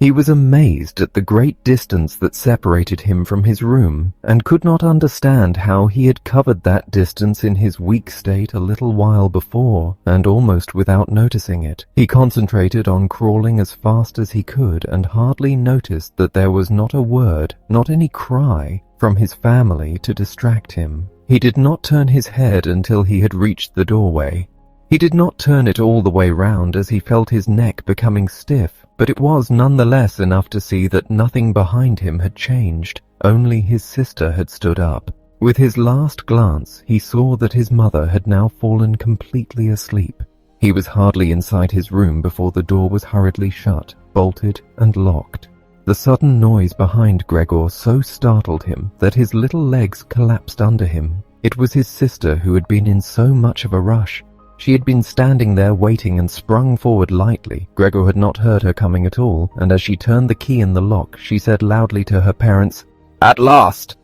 He was amazed at the great distance that separated him from his room, and could not understand how he had covered that distance in his weak state a little while before, and almost without noticing it. He concentrated on crawling as fast as he could, and hardly noticed that there was not a word, not any cry, from his family to distract him. He did not turn his head until he had reached the doorway. He did not turn it all the way round, as he felt his neck becoming stiff, but it was nonetheless enough to see that nothing behind him had changed. Only his sister had stood up. With his last glance, he saw that his mother had now fallen completely asleep. He was hardly inside his room before the door was hurriedly shut, bolted and locked. The sudden noise behind Gregor so startled him that his little legs collapsed under him. It was his sister who had been in so much of a rush. She had been standing there waiting and sprung forward lightly. Gregor had not heard her coming at all, and as she turned the key in the lock, she said loudly to her parents, "At last!"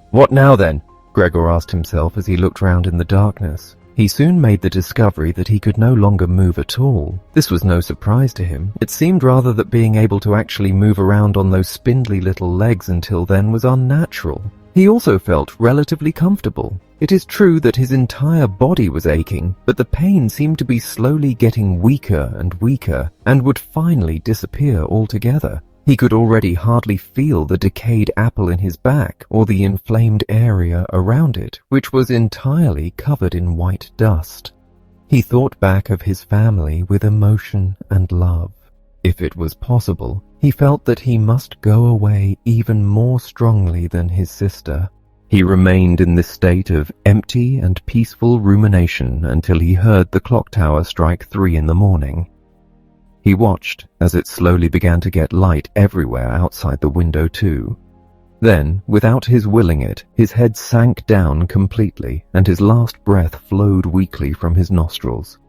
"What now then?" Gregor asked himself as he looked round in the darkness. He soon made the discovery that he could no longer move at all. This was no surprise to him. It seemed rather that being able to actually move around on those spindly little legs until then was unnatural. He also felt relatively comfortable. It is true that his entire body was aching, but the pain seemed to be slowly getting weaker and weaker, and would finally disappear altogether. He could already hardly feel the decayed apple in his back, or the inflamed area around it, which was entirely covered in white dust. He thought back of his family with emotion and love. If it was possible, he felt that he must go away even more strongly than his sister. He remained in this state of empty and peaceful rumination until he heard the clock tower strike 3 in the morning. He watched as it slowly began to get light everywhere outside the window too. Then, without his willing it, his head sank down completely, and his last breath flowed weakly from his nostrils.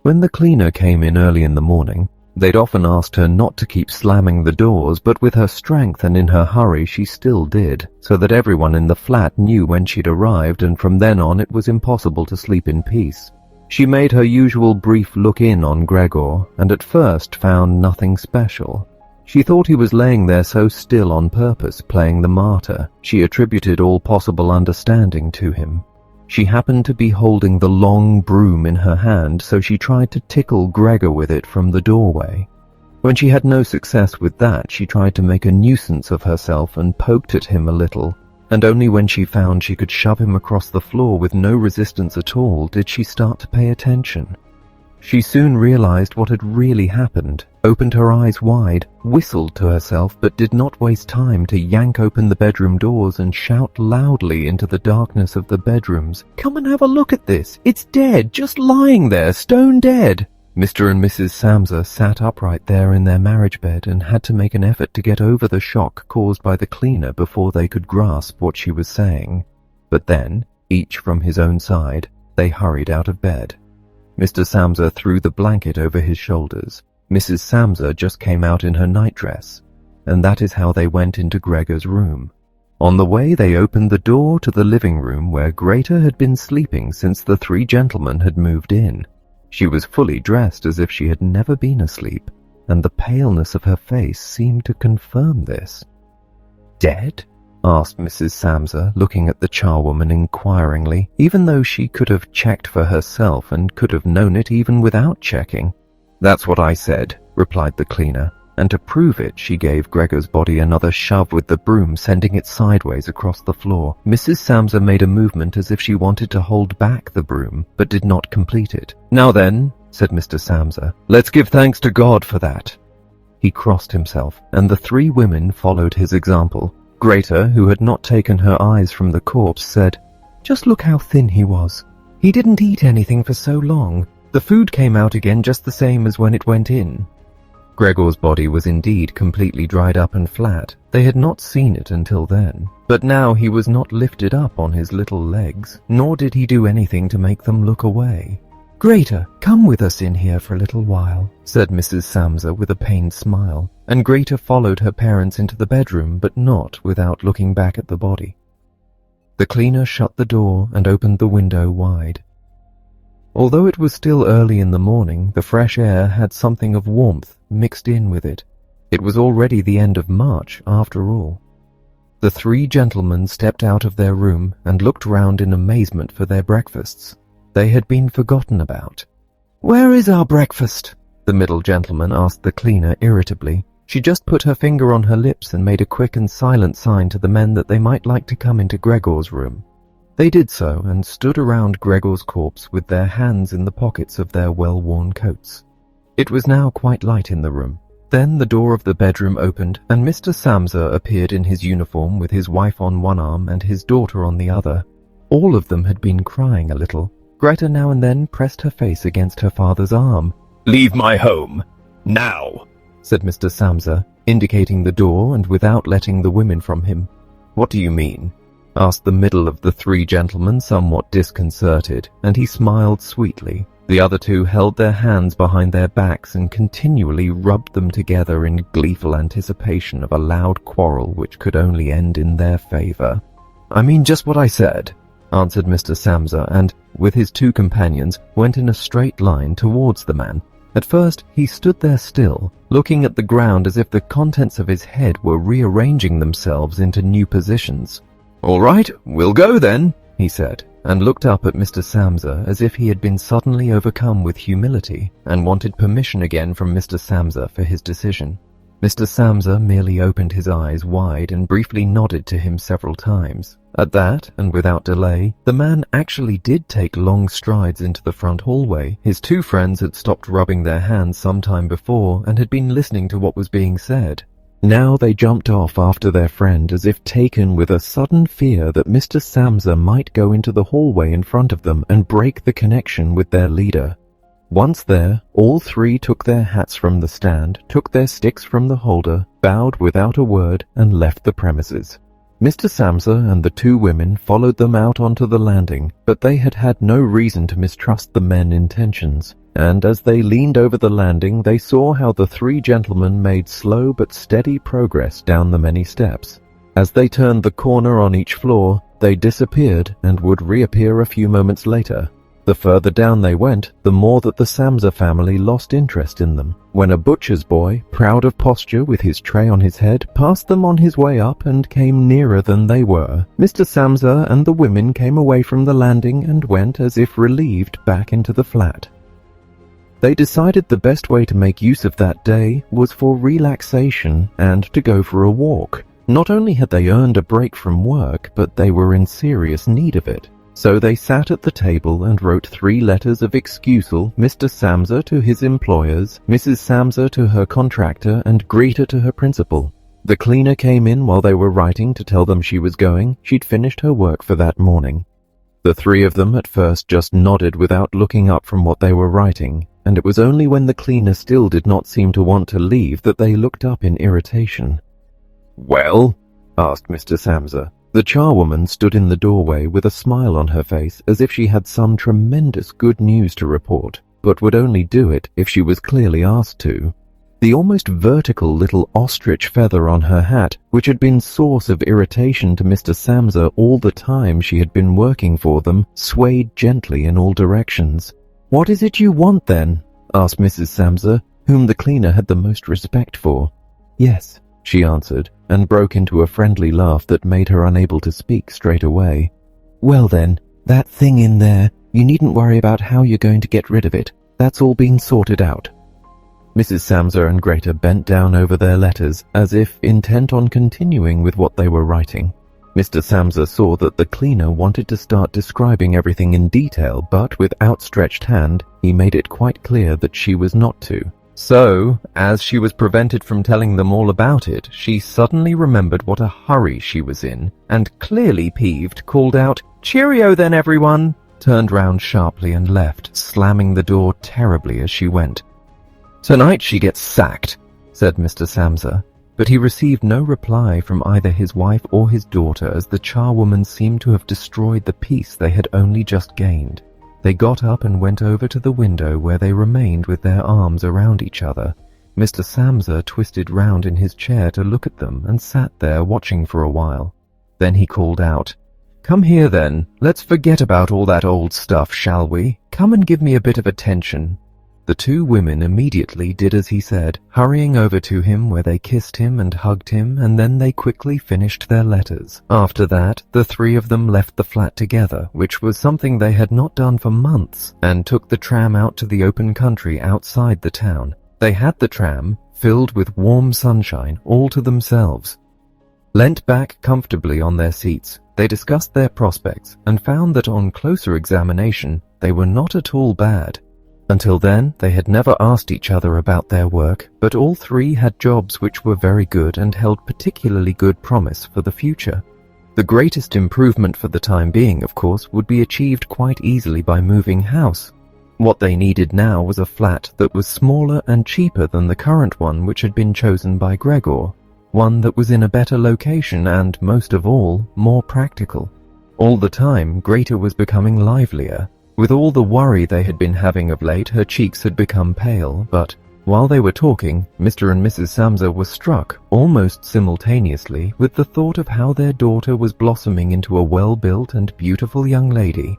When the cleaner came in early in the morning, they'd often asked her not to keep slamming the doors, but with her strength and in her hurry she still did, so that everyone in the flat knew when she'd arrived, and from then on it was impossible to sleep in peace. She made her usual brief look in on Gregor, and at first found nothing special. She thought he was laying there so still on purpose, playing the martyr. She attributed all possible understanding to him. She happened to be holding the long broom in her hand, so she tried to tickle Gregor with it from the doorway. When she had no success with that, she tried to make a nuisance of herself and poked at him a little, and only when she found she could shove him across the floor with no resistance at all did she start to pay attention. She soon realized what had really happened, opened her eyes wide, whistled to herself, but did not waste time to yank open the bedroom doors and shout loudly into the darkness of the bedrooms, "Come and have a look at this! It's dead, just lying there, stone dead!" Mr. and Mrs. Samsa sat upright there in their marriage bed and had to make an effort to get over the shock caused by the cleaner before they could grasp what she was saying. But then, each from his own side, they hurried out of bed. Mr. Samsa threw the blanket over his shoulders. Mrs. Samsa just came out in her nightdress, and that is how they went into Gregor's room. On the way they opened the door to the living room where Greta had been sleeping since the 3 gentlemen had moved in. She was fully dressed as if she had never been asleep, and the paleness of her face seemed to confirm this. Dead? Asked Mrs. Samsa, looking at the charwoman inquiringly, even though she could have checked for herself and could have known it even without checking. That's what I said, replied the cleaner, and to prove it she gave Gregor's body another shove with the broom, sending it sideways across the floor. Mrs. Samsa made a movement as if she wanted to hold back the broom, but did not complete it. Now then, said Mr. Samsa, let's give thanks to God for that. He crossed himself, and the three women followed his example. Greta, who had not taken her eyes from the corpse, said, Just look how thin he was. He didn't eat anything for so long. The food came out again just the same as when it went in. Gregor's body was indeed completely dried up and flat. They had not seen it until then. But now he was not lifted up on his little legs, nor did he do anything to make them look away. Greta, come with us in here for a little while, said Mrs. Samsa with a pained smile, and Greta followed her parents into the bedroom, but not without looking back at the body. The cleaner shut the door and opened the window wide. Although it was still early in the morning, the fresh air had something of warmth mixed in with it. It was already the end of March, after all. The three gentlemen stepped out of their room and looked round in amazement for their breakfasts. They had been forgotten about. Where is our breakfast? The middle gentleman asked the cleaner irritably. She just put her finger on her lips and made a quick and silent sign to the men that they might like to come into Gregor's room. They did so and stood around Gregor's corpse with their hands in the pockets of their well-worn coats. It was now quite light in the room. Then the door of the bedroom opened and Mr. Samsa appeared in his uniform with his wife on one arm and his daughter on the other. All of them had been crying a little. Greta now and then pressed her face against her father's arm. Leave my home, now, said Mr. Samsa, indicating the door and without letting the women from him. What do you mean? Asked the middle of the three gentlemen, somewhat disconcerted, and he smiled sweetly. The other two held their hands behind their backs and continually rubbed them together in gleeful anticipation of a loud quarrel which could only end in their favor. I mean just what I said, answered Mr. Samsa, and, with his two companions, went in a straight line towards the man. At first he stood there still, looking at the ground as if the contents of his head were rearranging themselves into new positions. All right, we'll go then, he said, and looked up at Mr. Samsa as if he had been suddenly overcome with humility and wanted permission again from Mr. Samsa for his decision. Mr. Samsa merely opened his eyes wide and briefly nodded to him several times. At that, and without delay, the man actually did take long strides into the front hallway. His two friends had stopped rubbing their hands some time before and had been listening to what was being said. Now they jumped off after their friend as if taken with a sudden fear that Mr. Samsa might go into the hallway in front of them and break the connection with their leader. Once there, all three took their hats from the stand, took their sticks from the holder, bowed without a word, and left the premises. Mr. Samsa and the two women followed them out onto the landing, but they had had no reason to mistrust the men's intentions, and as they leaned over the landing they saw how the three gentlemen made slow but steady progress down the many steps. As they turned the corner on each floor, they disappeared and would reappear a few moments later. The further down they went, the more that the Samsa family lost interest in them, when a butcher's boy, proud of posture with his tray on his head, passed them on his way up and came nearer than they were. Mr. Samsa and the women came away from the landing and went, as if relieved, back into the flat. They decided the best way to make use of that day was for relaxation and to go for a walk. Not only had they earned a break from work, but they were in serious need of it. So they sat at the table and wrote 3 letters of excusal, Mr. Samsa to his employers, Mrs. Samsa to her contractor, and Greta to her principal. The cleaner came in while they were writing to tell them she was going. She'd finished her work for that morning. The 3 of them at first just nodded without looking up from what they were writing, and it was only when the cleaner still did not seem to want to leave that they looked up in irritation. "Well?" asked Mr. Samsa. The charwoman stood in the doorway with a smile on her face as if she had some tremendous good news to report, but would only do it if she was clearly asked to. The almost vertical little ostrich feather on her hat, which had been source of irritation to Mr. Samsa all the time she had been working for them, swayed gently in all directions. "What is it you want, then?" asked Mrs. Samsa, whom the cleaner had the most respect for. "Yes," she answered, and broke into a friendly laugh that made her unable to speak straight away. "Well then, that thing in there, you needn't worry about how you're going to get rid of it. That's all been sorted out." Mrs. Samsa and Greta bent down over their letters, as if intent on continuing with what they were writing. Mr. Samsa saw that the cleaner wanted to start describing everything in detail, but with outstretched hand, he made it quite clear that she was not to. So, as she was prevented from telling them all about it, she suddenly remembered what a hurry she was in, and clearly peeved, called out, "Cheerio then, everyone!" turned round sharply and left, slamming the door terribly as she went. "Tonight she gets sacked," said Mr. Samsa, but he received no reply from either his wife or his daughter, as the charwoman seemed to have destroyed the peace they had only just gained. They got up and went over to the window, where they remained with their arms around each other. Mr. Samsa twisted round in his chair to look at them and sat there watching for a while. Then he called out, "Come here then, let's forget about all that old stuff, shall we? Come and give me a bit of attention." The two women immediately did as he said, hurrying over to him, where they kissed him and hugged him, and then they quickly finished their letters. After that, the three of them left the flat together, which was something they had not done for months, and took the tram out to the open country outside the town. They had the tram, filled with warm sunshine, all to themselves. Leant back comfortably on their seats, they discussed their prospects and found that on closer examination, they were not at all bad. Until then, they had never asked each other about their work, but all three had jobs which were very good and held particularly good promise for the future. The greatest improvement for the time being, of course, would be achieved quite easily by moving house. What they needed now was a flat that was smaller and cheaper than the current one which had been chosen by Gregor, one that was in a better location and, most of all, more practical. All the time, Greta was becoming livelier. With all the worry they had been having of late, her cheeks had become pale, but while they were talking, Mr. and Mrs. Samsa were struck, almost simultaneously, with the thought of how their daughter was blossoming into a well-built and beautiful young lady.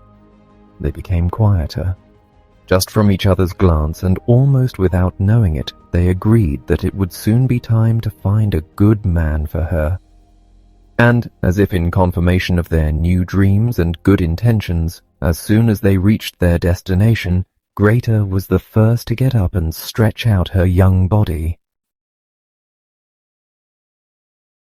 They became quieter. Just from each other's glance, and almost without knowing it, they agreed that it would soon be time to find a good man for her. And, as if in confirmation of their new dreams and good intentions, as soon as they reached their destination, Greta was the first to get up and stretch out her young body.